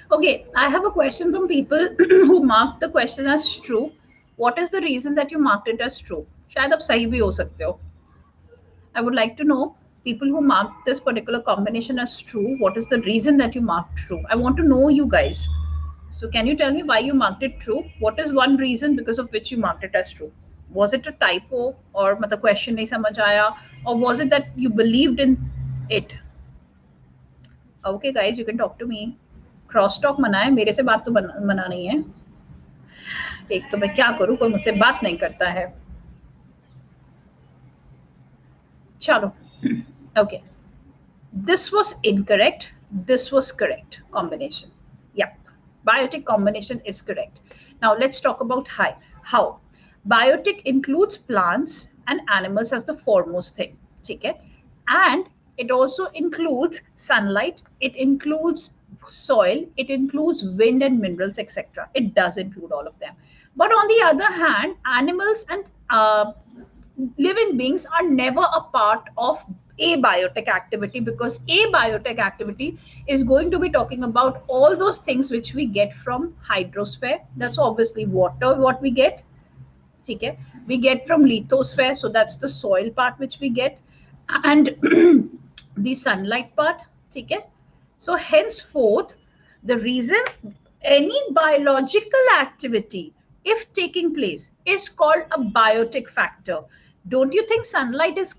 Okay, I have a question from people who marked the question as true. What is the reason that you marked it as true? शायद आप सही भी हो सकते हो. I would like to know people who marked this particular combination as true. What is the reason that you marked true? I want to know you guys. So can you tell me why you marked it true? What is one reason because of which you marked it as true? Was it a typo or मतलब question नहीं समझ आया, or was it that you believed in it? Okay guys, you can talk to me. Cross talk मना है, मेरे से बात तो मना नहीं है. एक तो मैं क्या करूं, कोई मुझसे बात नहीं करता है. चलो. Okay, this was incorrect, this was correct combination. Yeah, biotic combination is correct. Now let's talk about how biotic includes plants and animals as the foremost thing. Okay, and it also includes sunlight, it includes soil, it includes wind and minerals, etc. It does include all of them. But on the other hand, animals and living beings are never a part of abiotic activity, because abiotic activity is going to be talking about all those things which we get from hydrosphere. That's obviously water, what we get. Okay, we get from lithosphere, so that's the soil part which we get, and the sunlight part. Okay, so henceforth the reason any biological activity, if taking place, is called a biotic factor. Don't you think sunlight is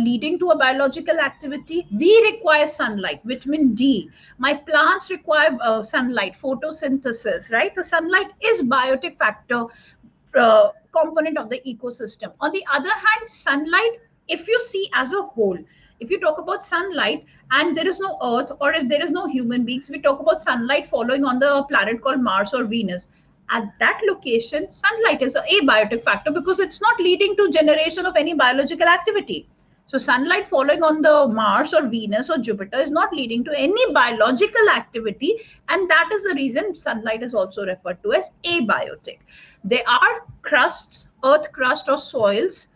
leading to a biological activity? We require sunlight, vitamin D. My plants require sunlight, photosynthesis, right? The sunlight is biotic factor component of the ecosystem. On the other hand, sunlight, if you see as a whole, if you talk about sunlight and there is no earth, or if there is no human beings, we talk about sunlight following on the planet called Mars or Venus. At that location, sunlight is a abiotic factor because it's not leading to generation of any biological activity. So sunlight falling on the Mars or Venus or Jupiter is not leading to any biological activity, and that is the reason sunlight is also referred to as abiotic. There are crusts, earth crust or soils,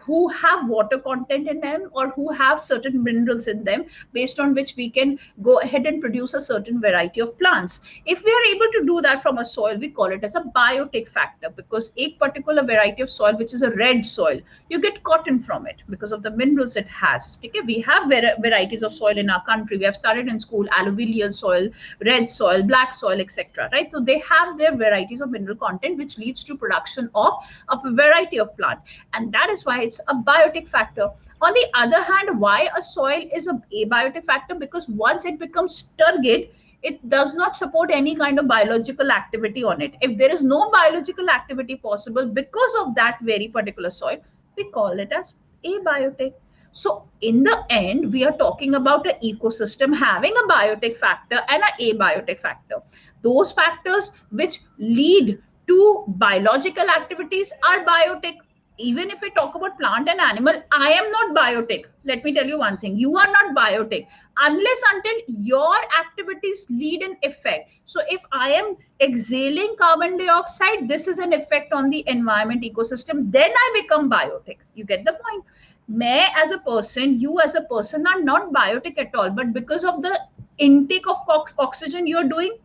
who have water content in them or who have certain minerals in them, based on which we can go ahead and produce a certain variety of plants. If we are able to do that from a soil, we call it as a biotic factor, because a particular variety of soil, which is a red soil, you get cotton from it because of the minerals it has. Okay, we have varieties of soil in our country. We have studied in school alluvial soil, red soil, black soil, etc. Right? So they have their varieties of mineral content, which leads to production of a variety of plant, and that is why it's a biotic factor. On the other hand, why a soil is a abiotic factor? Because once it becomes turgid, it does not support any kind of biological activity on it. If there is no biological activity possible because of that very particular soil, we call it as abiotic. So in the end, we are talking about an ecosystem having a biotic factor and an abiotic factor. Those factors which lead to biological activities are biotic. Even if we talk about plant and animal, I am not biotic. Let me tell you one thing, you are not biotic unless until your activities lead an effect. So if I am exhaling carbon dioxide, this is an effect on the environment ecosystem, then I become biotic. You get the point? May as a person, you as a person are not biotic at all, but because of the intake of oxygen you're doing,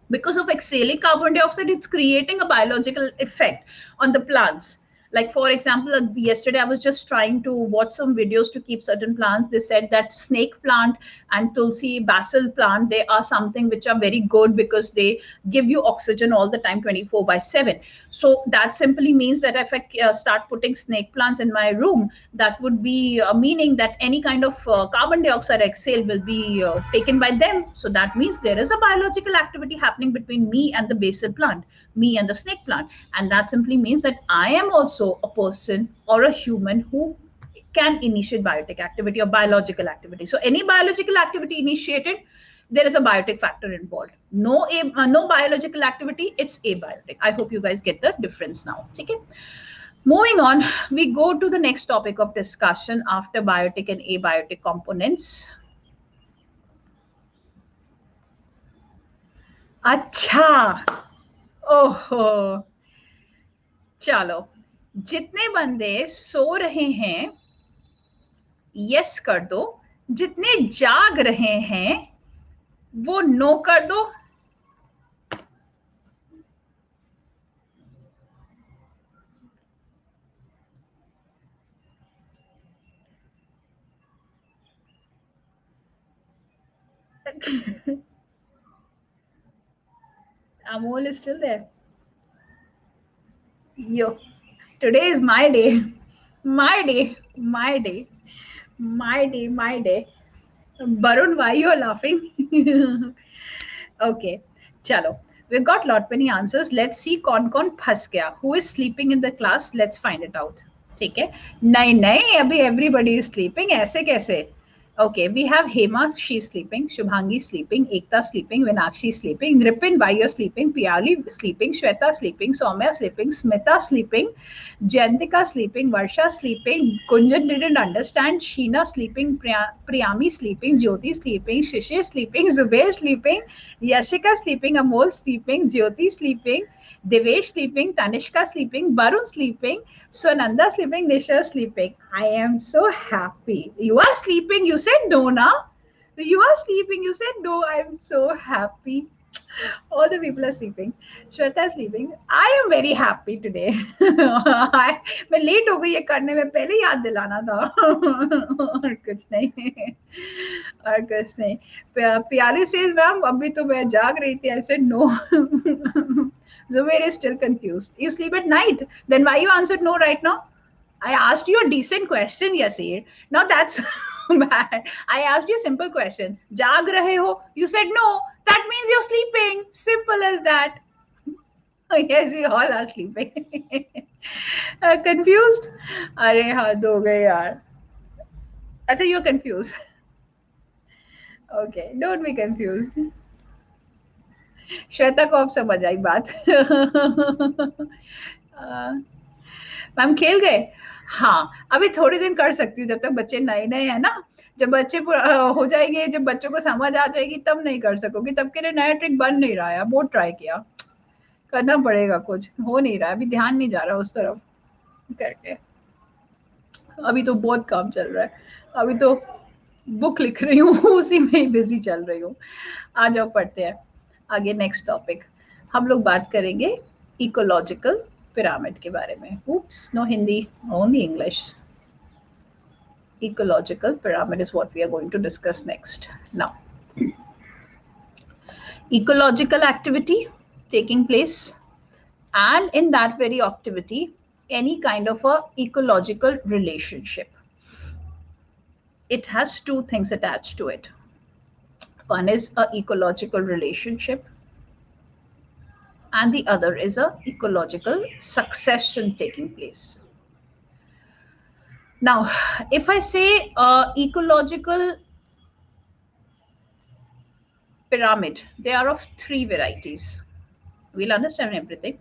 because of exhaling carbon dioxide, it's creating a biological effect on the plants. Like for example, yesterday I was just trying to watch some videos to keep certain plants. They said that snake plant and tulsi basil plant, they are something which are very good because they give you oxygen all the time, 24/7. So that simply means that if I start putting snake plants in my room, that would be meaning that any kind of carbon dioxide exhale will be taken by them. So that means there is a biological activity happening between me and the basil plant, me and the snake plant. And that simply means that I am also a person or a human who can initiate biotic activity or biological activity. So any biological activity initiated, there is a biotic factor involved. No biological activity, it's abiotic. I hope you guys get the difference now. Okay. Moving on, we go to the next topic of discussion after biotic and abiotic components. अच्छा, ओहो, चलो, जितने बंदे सो रहे हैं yes कर दो, जितने जाग रहे हैं वो नो कर दो. Amol is still there. Yo, today is my day. My day. My day. My day. My day. Barun, why you are laughing? Okay, chalo. We've got lot many answers. Let's see कौन फंस गया. Who is sleeping in the class? Let's find it out. ठीक है. नहीं नहीं अभी everybody is sleeping. ऐसे कैसे? Okay, we have Hema, she's sleeping. Shubhangi sleeping. Ekta sleeping. Vinakshi sleeping. Nripin, why you're sleeping? Piyali sleeping. Shweta sleeping. Soumya sleeping. Smita sleeping. Jantika sleeping. Varsha sleeping. Kunjan didn't understand. Sheena sleeping. Priyami sleeping. Jyoti sleeping. Shishir sleeping. Zubair sleeping. Yashika sleeping. Amol sleeping. Jyoti sleeping. Devesh sleeping. Tanishka sleeping. Barun sleeping. Swananda sleeping, Nisha sleeping. I am so happy. You are sleeping. You said no, na? You are sleeping. You said no. I'm so happy. All the people are sleeping. Shweta is sleeping. I am very happy today. मैं late हो गई ये करने में पहले याद दिलाना था और कुछ नहीं और कुछ नहीं. प्याली सेज मैम अभी तो मैं जाग रही थी. I said no. Zubair is still confused. You sleep at night. Then why you answered no right now? I asked you a decent question, Yasir. Now that's bad. I asked you a simple question. Jag rahe ho? You said no. That means you're sleeping. Simple as that. Yes, we all are sleeping. Confused? अरे हद हो गए यार. I think you're confused. Okay, don't be confused. Shweta को अब समझ आई बात. Ma'am खेल गए. हाँ अभी थोड़ी दिन कर सकती हूँ जब तक बच्चे नए नए हैं ना. जब बच्चे हो जाएंगे, जब बच्चों को समझ आ जाएगी तब नहीं कर सकोगी. तब के लिए नया ट्रिक बन नहीं रहा है. बहुत ट्राई किया, करना पड़ेगा. कुछ हो नहीं रहा है अभी. ध्यान नहीं जा रहा उस तरफ करके. अभी तो बहुत काम चल रहा है. अभी तो बुक लिख रही हूँ उसी में ही बिजी चल रही हूँ. आ जाओ पढ़ते हैं आगे. नेक्स्ट टॉपिक हम लोग बात करेंगे इकोलॉजिकल पिरामिड के बारे में. oops no Hindi, only English. Ecological pyramid is what we are going to discuss next. Now, ecological activity taking place, and in that very activity any kind of a ecological relationship, it has two things attached to it. One is a ecological relationship and the other is a ecological succession taking place. Now, if I say ecological pyramid, they are of three varieties. We'll understand everything.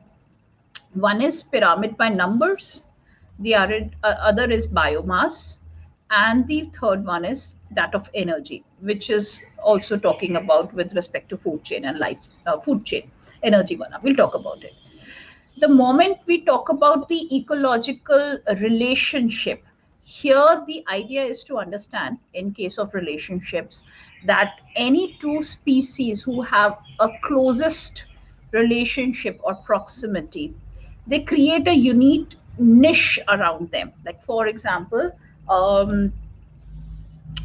One is pyramid by numbers, the other is biomass, and the third one is that of energy, which is also talking about with respect to food chain and life, food chain, energy one. We'll talk about it. The moment we talk about the ecological relationship, here the idea is to understand, in case of relationships, that any two species who have a closest relationship or proximity, they create a unique niche around them. Like for example,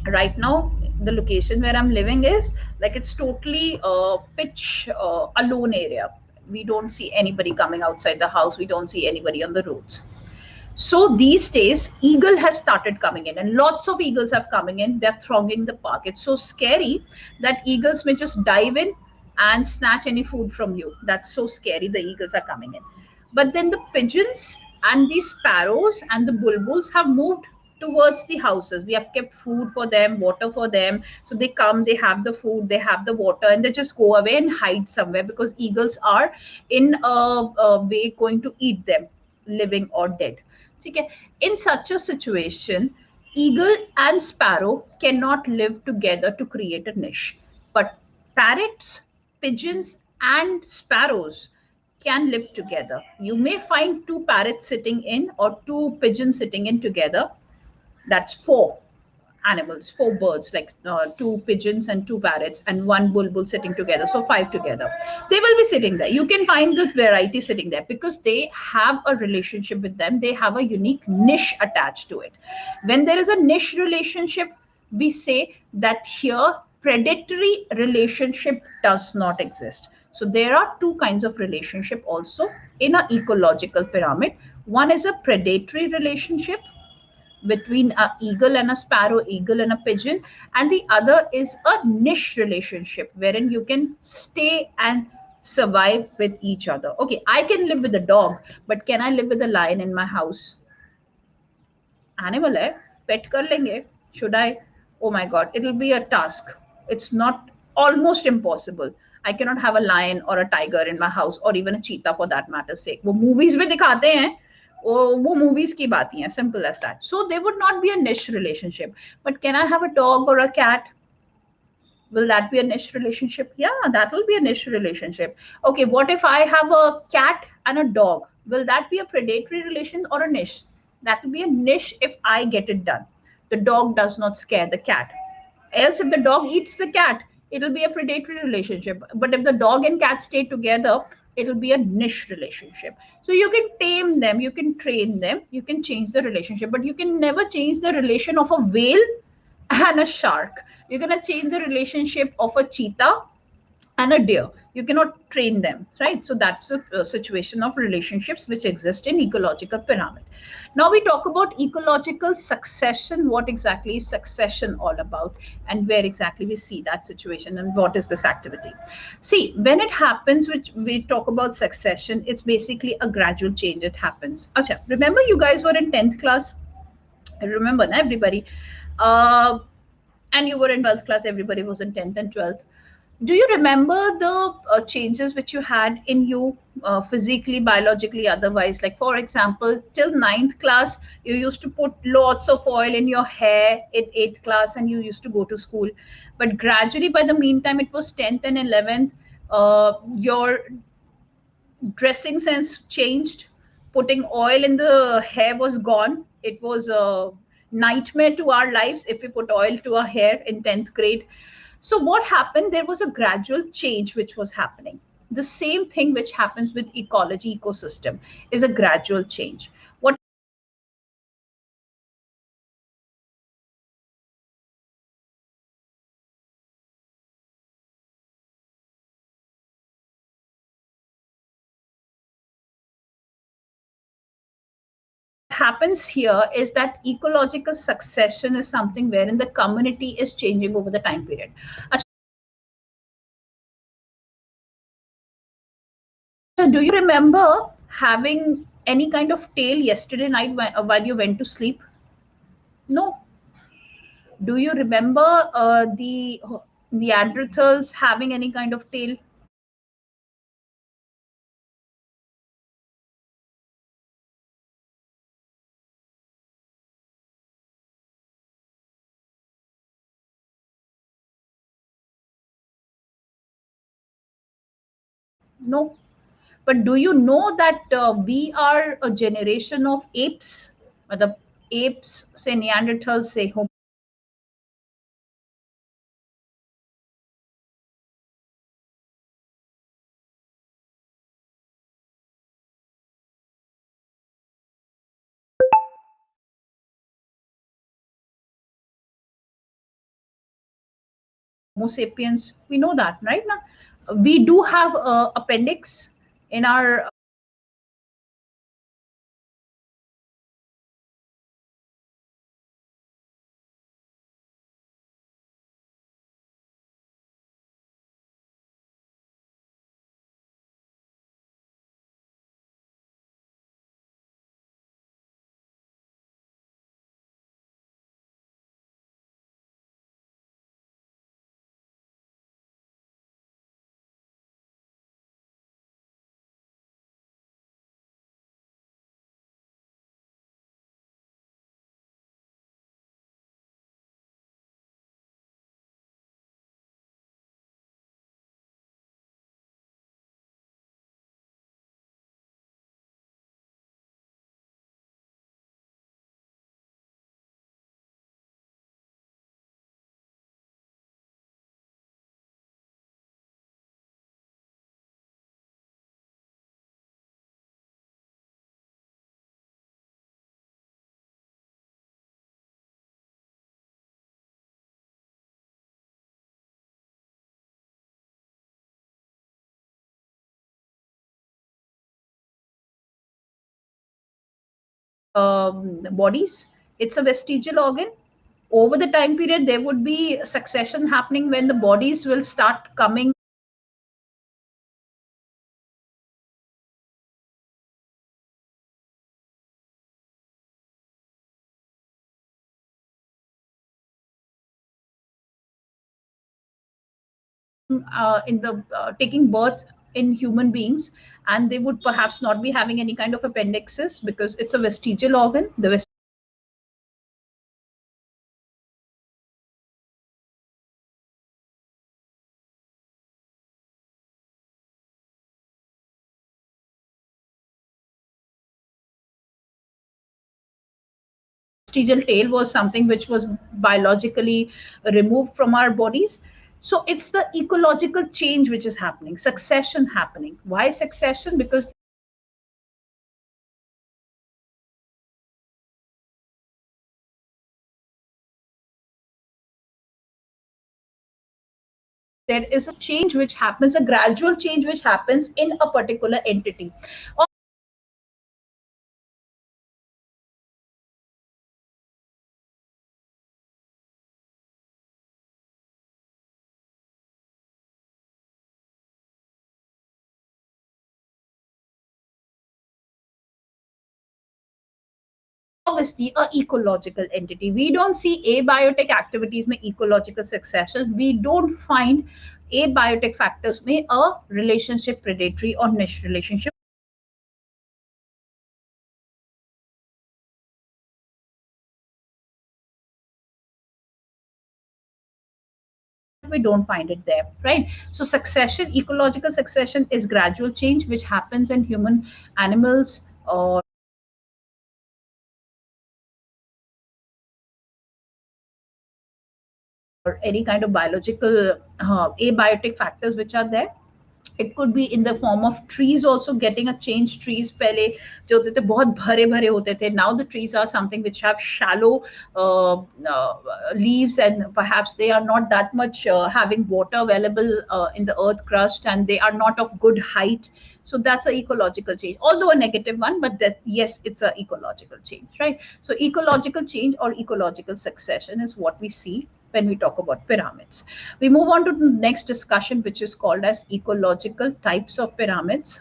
right now the location where I'm living is like it's totally pitch alone area. We don't see anybody coming outside the house. We don't see anybody on the roads. So these days, eagle has started coming in, and lots of eagles have coming in. They're thronging the park. It's so scary that eagles may just dive in and snatch any food from you. That's so scary. The eagles are coming in. But then the pigeons and the sparrows and the bulbuls have moved towards the houses. We have kept food for them, water for them. So they come, they have the food, they have the water, and they just go away and hide somewhere because eagles are in a way going to eat them, living or dead. Okay. In such a situation, eagle and sparrow cannot live together to create a niche. But parrots, pigeons, and sparrows can live together. You may find two parrots sitting in or two pigeons sitting in together. That's four. animals, four birds, like two pigeons and two parrots, and one bulbul sitting together. So five together. They will be sitting there. You can find the variety sitting there because they have a relationship with them. They have a unique niche attached to it. When there is a niche relationship, we say that here predatory relationship does not exist. So there are two kinds of relationship also in an ecological pyramid. One is a predatory relationship between a eagle and a sparrow, eagle and a pigeon, and the other is a niche relationship wherein you can stay and survive with each other. Okay, I can live with a dog, but can I live with a lion in my house? Animal है, pet कर लेंगे. Should I? Oh my god, it'll be a task. It's not, almost impossible. I cannot have a lion or a tiger in my house, or even a cheetah for that matter's sake. वो movies में दिखाते हैं, वो movies की बात ही है, simple as that. So there would not be a niche relationship. But can I have a dog or a cat? Will that be a niche relationship? Yeah, that will be a niche relationship. Okay, what if I have a cat and a dog? Will that be a predatory relation or a niche? That will be a niche if I get it done. The dog does not scare the cat. Else, if the dog eats the cat, it'll be a predatory relationship. But if the dog and cat stay together, it'll be a niche relationship. So you can tame them, you can train them, you can change the relationship, but you can never change the relation of a whale and a shark. You're going to change the relationship of a cheetah and a deer. You cannot train them, right? So that's a situation of relationships which exist in ecological pyramid. Now we talk about ecological succession. What exactly is succession all about, and where exactly we see that situation, and what is this activity? See, when it happens, which we talk about succession, it's basically a gradual change. It happens. Acha, remember you guys were in 10th class? I remember, na, everybody. Uh, and you were in 12th class, everybody was in 10th and 12th. Do you remember the changes which you had in you, physically, biologically, otherwise? Like, for example, till ninth class, you used to put lots of oil in your hair in 8th class and you used to go to school. But gradually, by the meantime, it was 10th and 11th, your dressing sense changed. Putting oil in the hair was gone. It was a nightmare to our lives if we put oil to our hair in 10th grade. So what happened? There was a gradual change which was happening. The same thing which happens with ecology ecosystem is a gradual change. What happens here is that ecological succession is something wherein the community is changing over the time period. So do you remember having any kind of tail yesterday night while you went to sleep? No. Do you remember the Neanderthals having any kind of tail? No. But do you know that we are a generation of apes? The apes, say Neanderthals, say Homo sapiens. We know that, right? Now, we do have appendix in our bodies. It's a vestigial organ. Over the time period, there would be succession happening when the bodies will start coming in the taking birth in human beings, and they would perhaps not be having any kind of appendixes because it's a vestigial organ. The vestigial tail was something which was biologically removed from our bodies. So it's the ecological change which is happening, succession happening. Why succession? Because there is a change which happens, a gradual change which happens in a particular entity. Obviously a ecological entity. We don't see abiotic activities में ecological succession. We don't find abiotic factors में a relationship predatory or niche relationship. We don't find it there, right? So succession, ecological succession is gradual change which happens in human, animals, or any kind of biological abiotic factors which are there. It could be in the form of trees also getting a change. Trees पहले जो होते थे बहुत भरे भरे होते थे. Now the trees are something which have shallow leaves, and perhaps they are not that much having water available in the earth crust, and they are not of good height. So that's an ecological change, although a negative one, but that, yes, it's an ecological change, right? So ecological change or ecological succession is what we see when we talk about pyramids. We move on to the next discussion, which is called as ecological types of pyramids.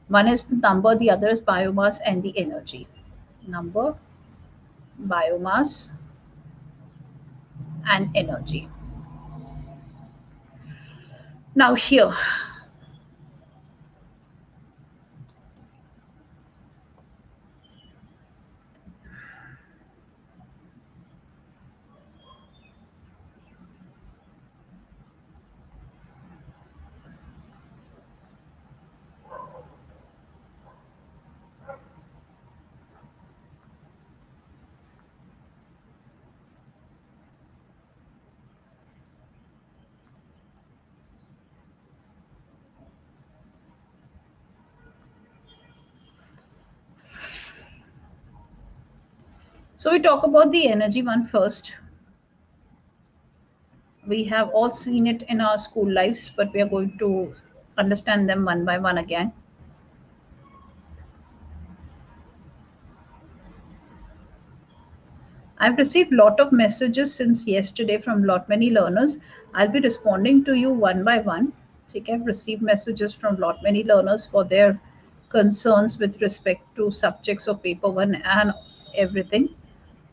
One is the number, the other is biomass, and the energy. Number, biomass, and energy. Now here, so we talk about the energy one first. We have all seen it in our school lives, but we are going to understand them one by one again. I've received a lot of messages since yesterday from lot many learners. I'll be responding to you one by one. So I've received messages from lot many learners for their concerns with respect to subjects of paper one and everything.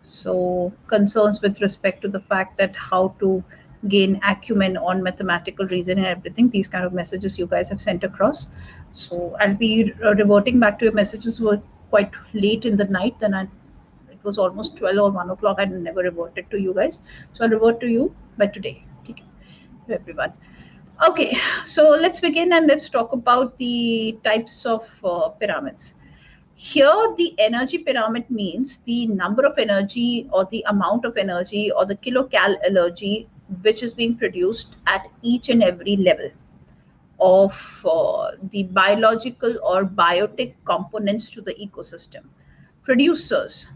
So concerns with respect to the fact that how to gain acumen on mathematical reasoning and everything. These kind of messages you guys have sent across. So I'll be reverting back to your messages were quite late in the night. Then it was almost 12 or 1 o'clock. I never reverted to you guys. So I'll revert to you by today. Okay, everyone. Okay, so let's begin and let's talk about the types of pyramids. Here, the energy pyramid means the number of energy or the amount of energy or the kilocal energy which is being produced at each and every level of the biological or biotic components to the ecosystem. Producers.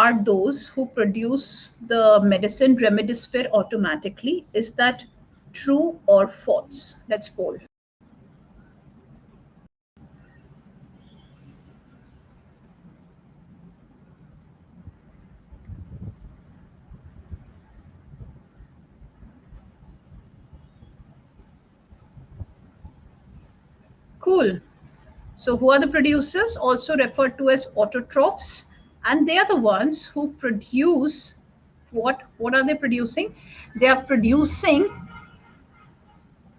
are those who produce the medicine remdesivir automatically. Is that true or false? Let's poll. Cool. So, who are the producers? Also referred to as autotrophs, and they are the ones who produce what? What are they producing? They are producing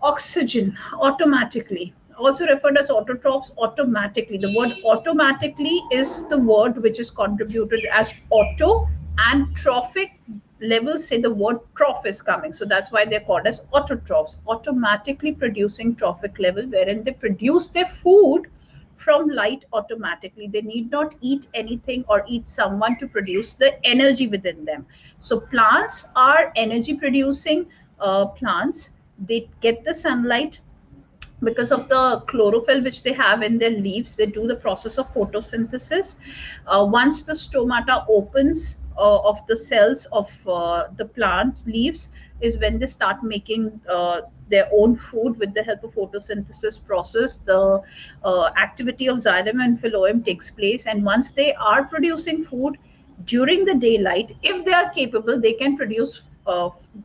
oxygen automatically. Also referred as autotrophs automatically. The word automatically is the word which is contributed as auto, and trophic levels say the word troph is coming. So that's why they're called as autotrophs, automatically producing trophic level, wherein they produce their food from light automatically. They need not eat anything or eat someone to produce the energy within them. So plants are energy producing plants. They get the sunlight because of the chlorophyll which they have in their leaves. They do the process of photosynthesis. Once the stomata opens of the cells of the plant leaves is when they start making their own food with the help of photosynthesis process. The activity of xylem and phloem takes place, and once they are producing food during the daylight, if they are capable, they can produce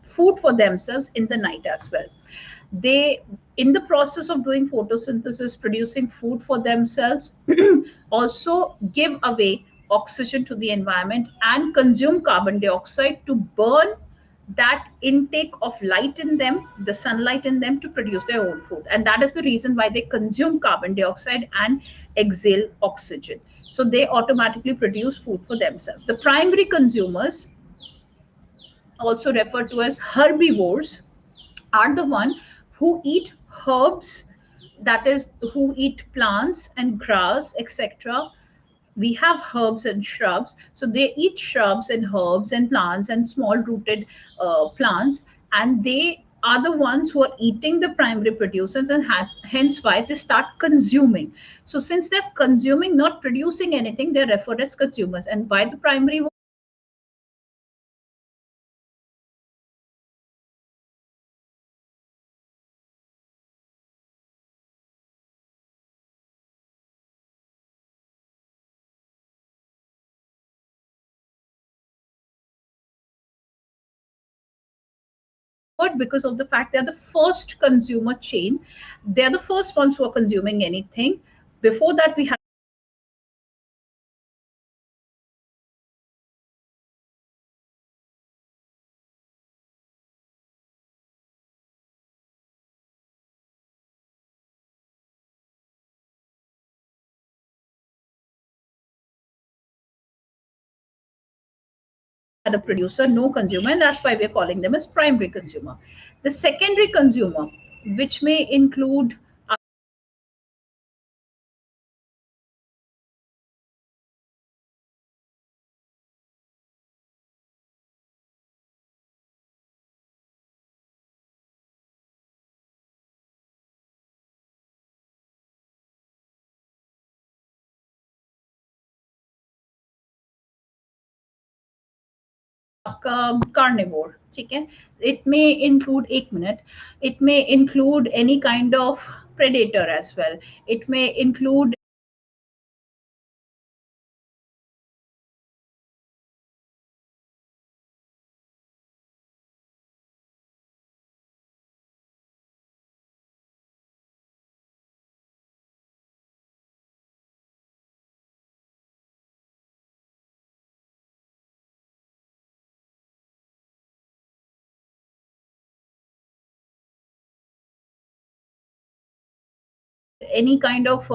food for themselves in the night as well. They, in the process of doing photosynthesis, producing food for themselves, also give away oxygen to the environment and consume carbon dioxide to burn that intake of light in them, the sunlight in them, to produce their own food. And that is the reason why they consume carbon dioxide and exhale oxygen. So they automatically produce food for themselves. The primary consumers, also referred to as herbivores, are the one who eat herbs, that is who eat plants and grass, etc. We have herbs and shrubs, so they eat shrubs and herbs and plants and small rooted plants, and they are the ones who are eating the primary producers, and hence why they start consuming. So since they're consuming, not producing anything, they're referred as consumers. And why the primary? Because of the fact they're the first consumer chain. They're the first ones who are consuming anything. Before that, we have a producer, no consumer, and that's why we're calling them as primary consumer. The secondary consumer, which may include carnivore, okay? It may include 8 minute, it may include any kind of predator as well. It may include any kind of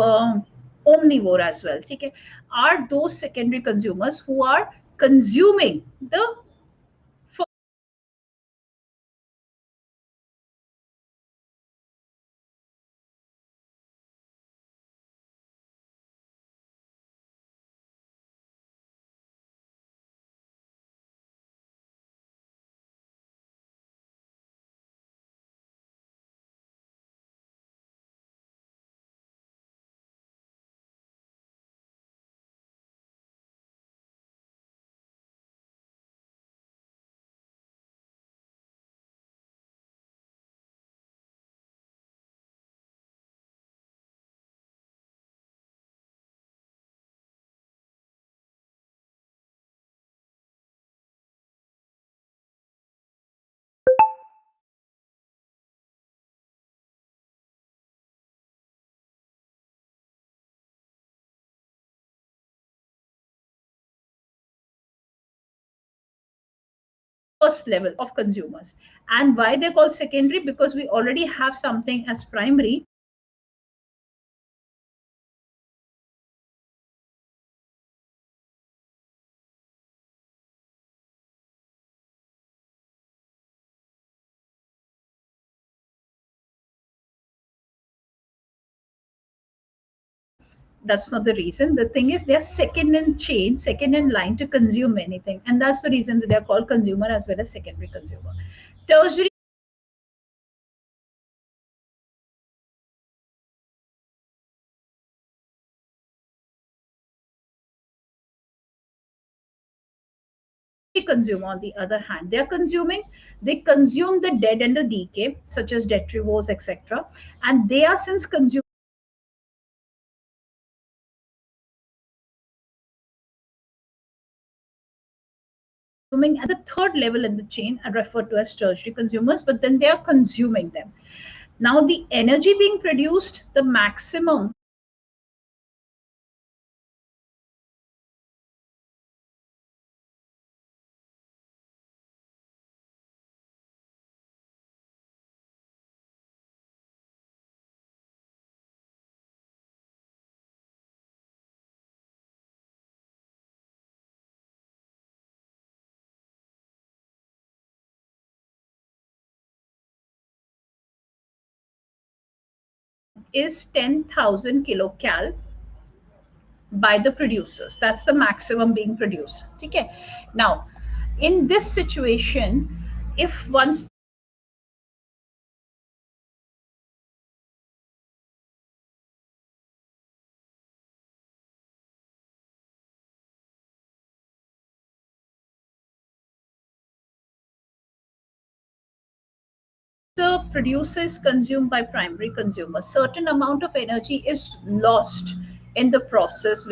omnivore as well, okay? Are those secondary consumers who are consuming the first level of consumers. And why they're called secondary? Because we already have something as primary. That's not the reason. The thing is, they're second in chain, second in line to consume anything. And that's the reason that they're called consumer as well as secondary consumer. Tertiary consumer, on the other hand, they consume the dead and the decay, such as detritivores, etc. And they are since consuming at the third level in the chain are referred to as tertiary consumers, but then they are consuming them. Now, the energy being produced, the maximum is 10,000 kilocal by the producers. That's the maximum being produced. Okay. Now, in this situation, if once the producer is consumed by primary consumers, certain amount of energy is lost in the process.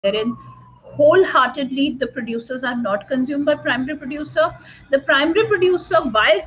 Wherein wholeheartedly the producers are not consumed by primary producer. The primary producer, while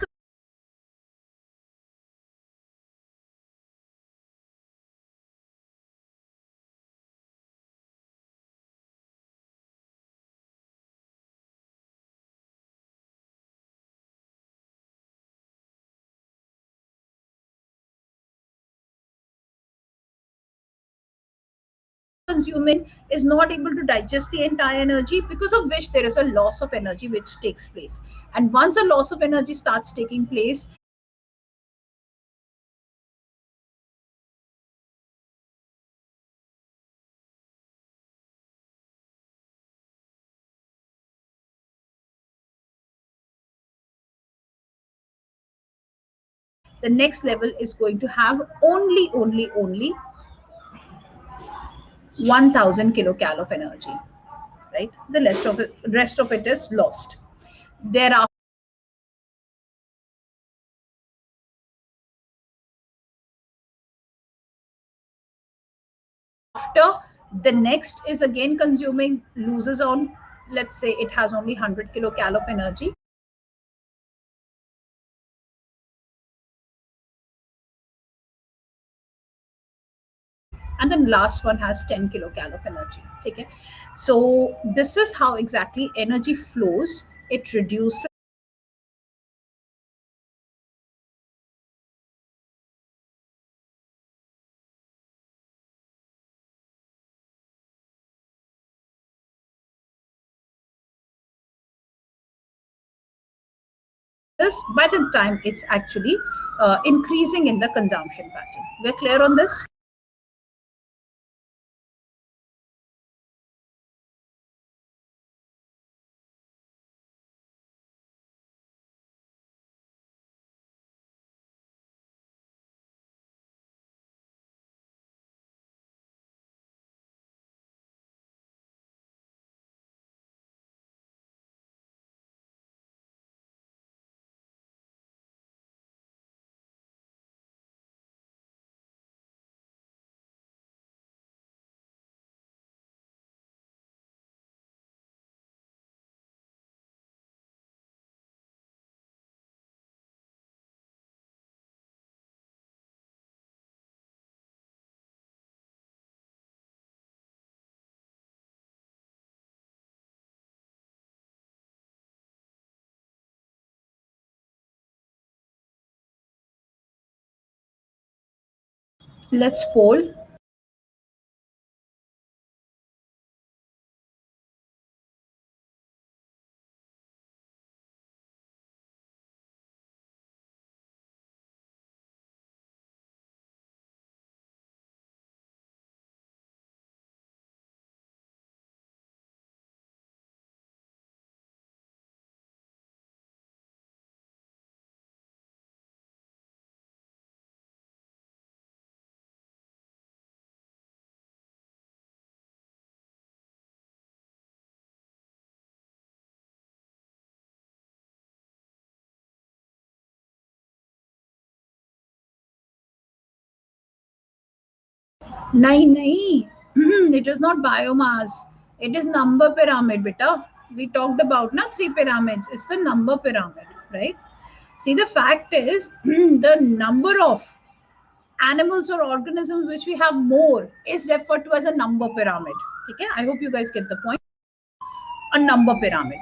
consuming, is not able to digest the entire energy, because of which there is a loss of energy which takes place. And once a loss of energy starts taking place, the next level is going to have only 1000 kilocal of energy, right? The rest of it is lost. Thereafter, the next is again consuming, loses on, let's say it has only 100 kilocal of energy, and then last one has 10 kilocal of energy. Okay, so this is how exactly energy flows. It reduces by the time it's actually increasing in the consumption pattern. We're clear on this? Let's poll. नहीं, it is not biomass. It is number pyramid, beta. We talked about na 3 pyramids. It's the number pyramid, right? See, the fact is the number of animals or organisms which we have more is referred to as a number pyramid. Okay, I hope you guys get the point. A number pyramid.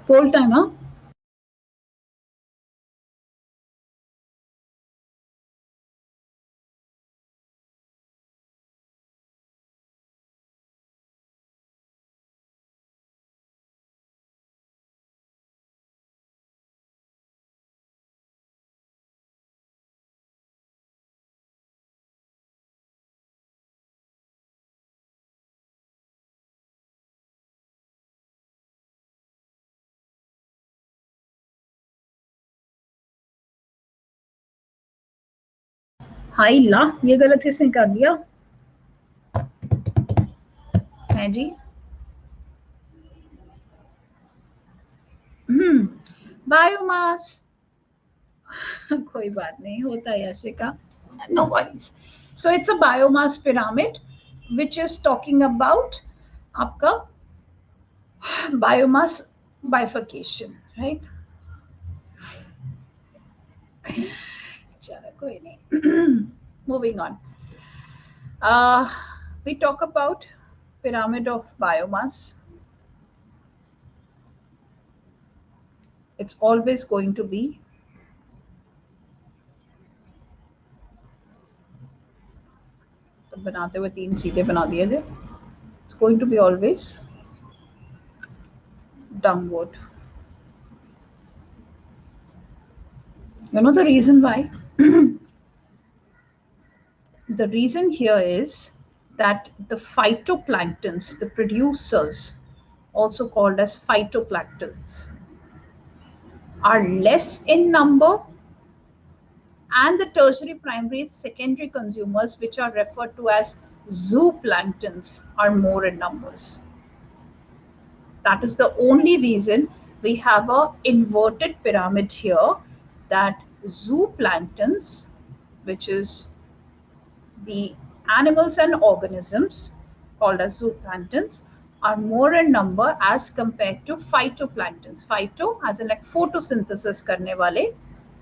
Poll time, huh? हाय ला, ये गलत किसने कर दिया है जी? Biomass कोई बात नहीं, होता है ऐसे का. No worries. So it's a biomass pyramid which is talking about आपका biomass bifurcation, right? चलो कोई नहीं. Moving on. We talk about pyramid of biomass. It's always going to be तो बनाते हुए 3 सीधे बना दिए थे. It's going to be always downward. You know the reason why? The reason here is that the phytoplanktons, the producers, also called as phytoplanktons, are less in number, and the tertiary, primary, secondary consumers, which are referred to as zooplanktons, are more in numbers. That is the only reason we have a inverted pyramid here, that zooplanktons, which is the animals and organisms called as zooplanktons, are more in number as compared to phytoplanktons. Phyto as in like photosynthesis karne wale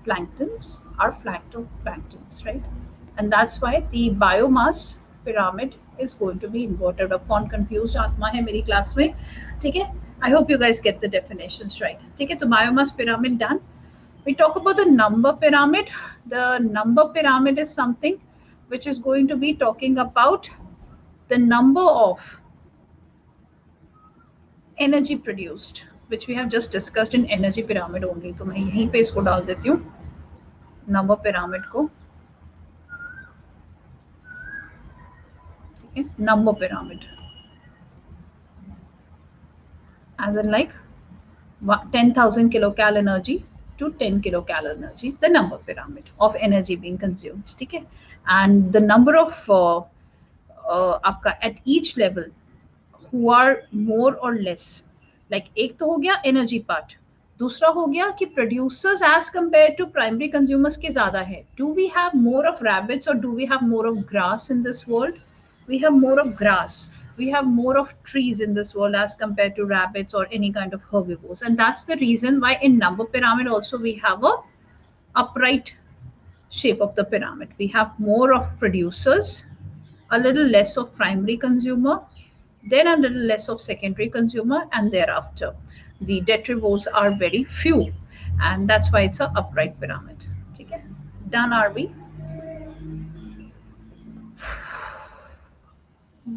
planktons are phytoplanktons, right? And that's why the biomass pyramid is going to be inverted. अब कौन confused आत्मा है मेरी class में? ठीक है? I hope you guys get the definitions right. ठीक है? तो biomass pyramid done. We talk about the number pyramid. The number pyramid is something which is going to be talking about the number of energy produced, which we have just discussed in energy pyramid only. तो मैं यहीं पे इसको डाल देती हूँ number pyramid को, ठीक है, number pyramid as in like 10,000 kilocal energy to 10 kilocal energy, the number pyramid of energy being consumed, ठीक है, and the number of आपका at each level who are more or less, like एक तो हो गया energy part, दूसरा हो गया कि producers as compared to primary consumers के ज़्यादा है. Do we have more of rabbits or do we have more of grass in this world? We have more of grass. We have more of trees in this world as compared to rabbits or any kind of herbivores. And that's the reason why in number pyramid also we have a upright shape of the pyramid. We have more of producers, a little less of primary consumer, then a little less of secondary consumer, and thereafter the detrivores are very few, and that's why it's a upright pyramid. Okay, done are we?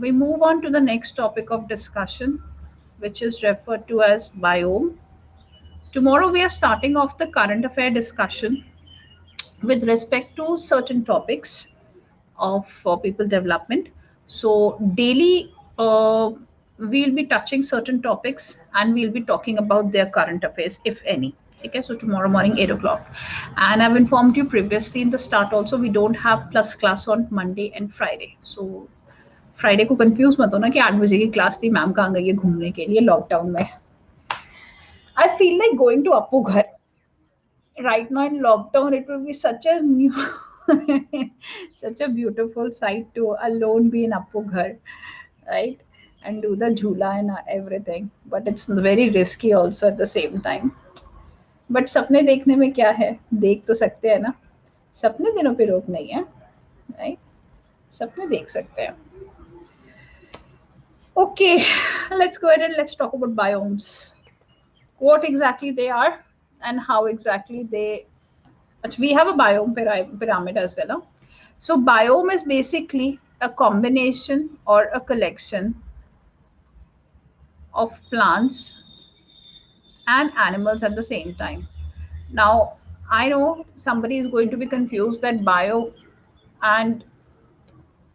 We move on to the next topic of discussion, which is referred to as biome. Tomorrow we are starting off the current affair discussion with respect to certain topics of people development. So daily we'll be touching certain topics and we'll be talking about their current affairs, if any. Okay, so tomorrow morning 8 o'clock. And I've informed you previously in the start also, we don't have plus class on Monday and Friday. So Friday को confuse मत होना कि 8 बजे की class थी, ma'am कहाँ गई है घूमने के लिए लॉकडाउन में. I feel like going to अपू घर right now in lockdown. It will be such a new such a beautiful sight to alone be in Appu ghar, right, and do the jhula and everything, but it's very risky also at the same time. But सपने देखने में क्या है, देख तो सकते हैं ना, सपने दिनों पे रोक नहीं है, right, सपने देख सकते हैं. Okay, let's go ahead and let's talk about biomes, what exactly they are and how exactly they. We have a biome pyramid as well. Huh? So biome is basically a combination or a collection of plants and animals at the same time. Now, I know somebody is going to be confused that bio and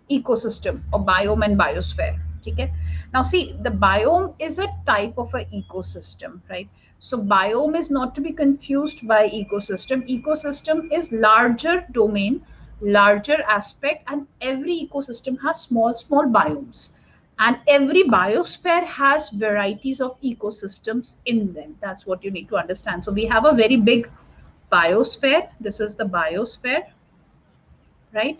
ecosystem or biome and biosphere. Okay. Now, see, the biome is a type of an ecosystem, right? So, biome is not to be confused by ecosystem. Ecosystem is larger domain, larger aspect, and every ecosystem has small, small biomes. And every biosphere has varieties of ecosystems in them. That's what you need to understand. So, we have a very big biosphere. This is the biosphere, right?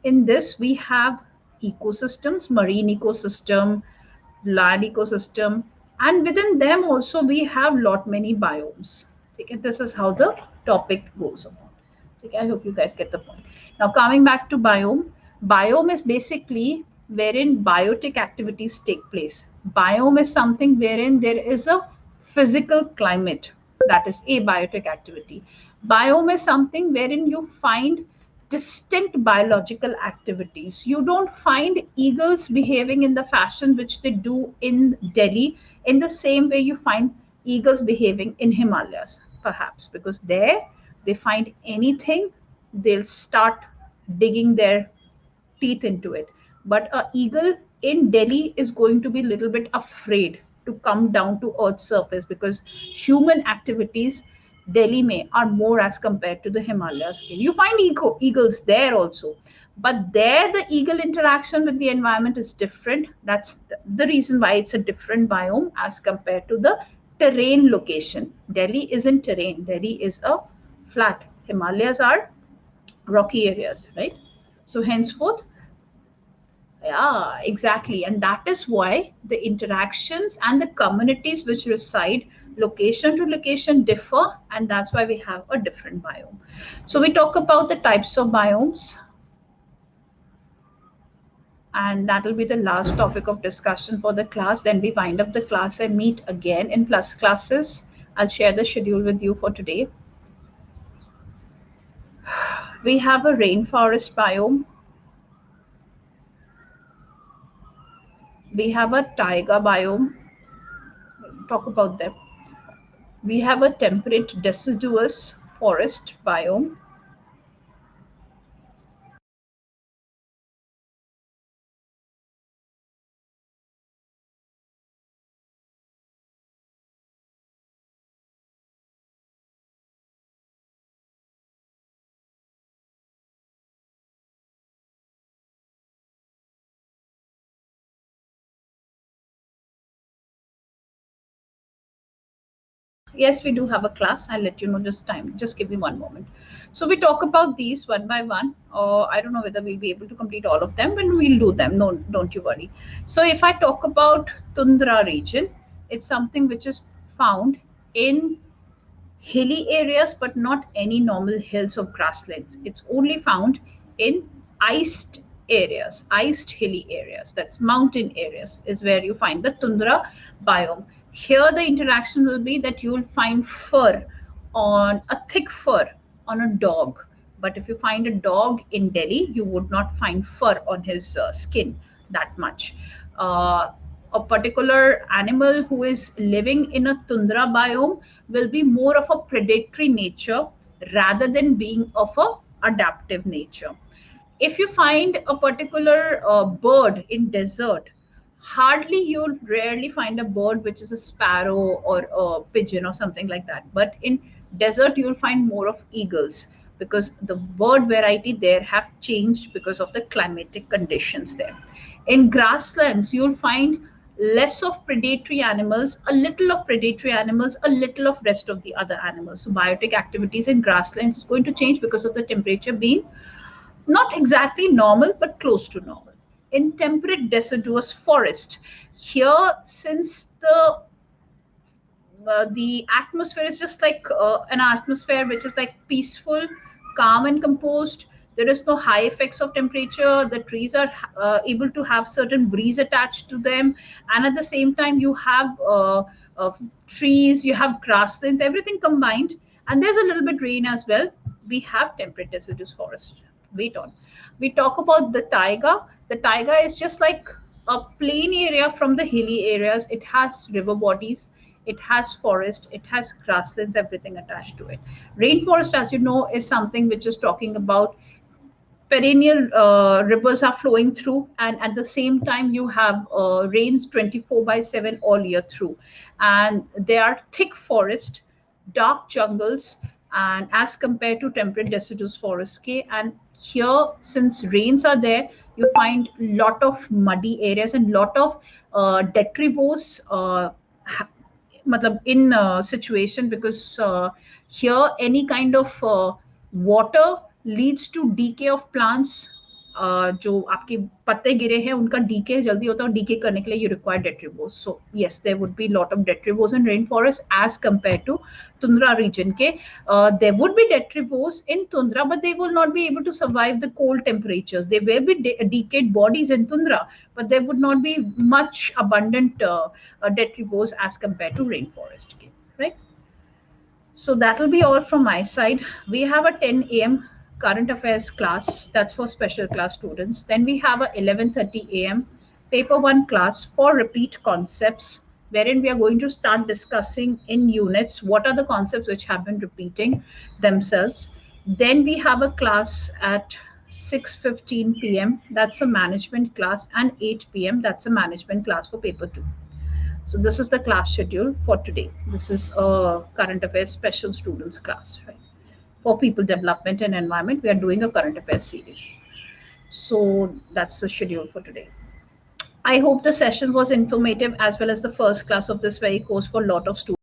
In this we have ecosystems, marine ecosystem, land ecosystem, and within them also we have lot many biomes. Okay, this is how the topic goes on. Okay, I hope you guys get the point. Now coming back to biome, biome is basically wherein biotic activities take place. Biome is something wherein there is a physical climate, that is a biotic activity. Biome is something wherein you find distinct biological activities. You don't find eagles behaving in the fashion which they do in Delhi in the same way you find eagles behaving in Himalayas, perhaps, because there they find anything, they'll start digging their teeth into it. But a eagle in Delhi is going to be a little bit afraid to come down to Earth's surface because human activities Delhi may are more as compared to the Himalayas. You find eagles there also, but there the eagle interaction with the environment is different. That's the reason why it's a different biome as compared to the terrain location. Delhi isn't terrain. Delhi is a flat. Himalayas are rocky areas, right? So henceforth, yeah, exactly. And that is why the interactions and the communities which reside location to location differ, and that's why we have a different biome. So we talk about the types of biomes, and that will be the last topic of discussion for the class. Then we wind up the class and meet again in plus classes. I'll share the schedule with you for today. We have a rainforest biome. We have a taiga biome. talk about them. We have a temperate deciduous forest biome. Yes, we do have a class. I'll let you know just time. Just give me one moment. So we talk about these one by one. I don't know whether we'll be able to complete all of them, but we'll do them. No, don't you worry. So if I talk about tundra region, it's something which is found in hilly areas, but not any normal hills or grasslands. It's only found in iced areas, iced hilly areas. That's mountain areas is where you find the tundra biome. Here, the interaction will be that you will find fur on a thick fur on a dog. But if you find a dog in Delhi, you would not find fur on his skin that much. A particular animal who is living in a tundra biome will be more of a predatory nature rather than being of a adaptive nature. If you find a particular bird in desert, hardly you'll rarely find a bird which is a sparrow or a pigeon or something like that. But in desert you'll find more of eagles, because the bird variety there have changed because of the climatic conditions there. In grasslands you'll find less of predatory animals, a little of predatory animals, a little of rest of the other animals. So biotic activities in grasslands is going to change because of the temperature being not exactly normal, but close to normal. In temperate deciduous forest, here, since the atmosphere is just like an atmosphere which is like peaceful, calm, and composed. There is no high effects of temperature. The trees are able to have certain breeze attached to them, and at the same time, you have trees, you have grasslands, everything combined, and there's a little bit rain as well. We have temperate deciduous forest. Wait on. We talk about the taiga. The taiga is just like a plain area from the hilly areas. It has river bodies, it has forest, it has grasslands, everything attached to it. Rainforest, as you know, is something which is talking about perennial rivers are flowing through, and at the same time you have rains 24 by 7 all year through, and they are thick forest, dark jungles, and as compared to temperate deciduous forest. Okay, and here, since rains are there, you find lot of muddy areas and lot of detritivores matlab in situation, because here any kind of water leads to decay of plants. जो आपके पत्ते गिरे हैं उनका DK जल्दी होता है, और डीके करने के लिए you require detritivores. So yes, there would be lot of detritivores in rain forest as compare to tundra region के. There would be detrivores in tundra, but they will not be able to survive the cold temperatures. There will be decayed bodies in tundra, but there would not be much abundant detrivores as compared to rainforest. Okay, right? So that will be all from my side. We have a 10 a.m. current affairs class. That's for special class students. Then we have a 11:30 a.m. paper one class for repeat concepts, wherein we are going to start discussing in units what are the concepts which have been repeating themselves. Then we have a class at 6:15 p.m. That's a management class, and 8 p.m. That's a management class for paper two. So this is the class schedule for today. This is a current affairs special students class, right? For people development and environment, we are doing a current affairs series. So that's the schedule for today. I hope the session was informative, as well as the first class of this very course for a lot of students.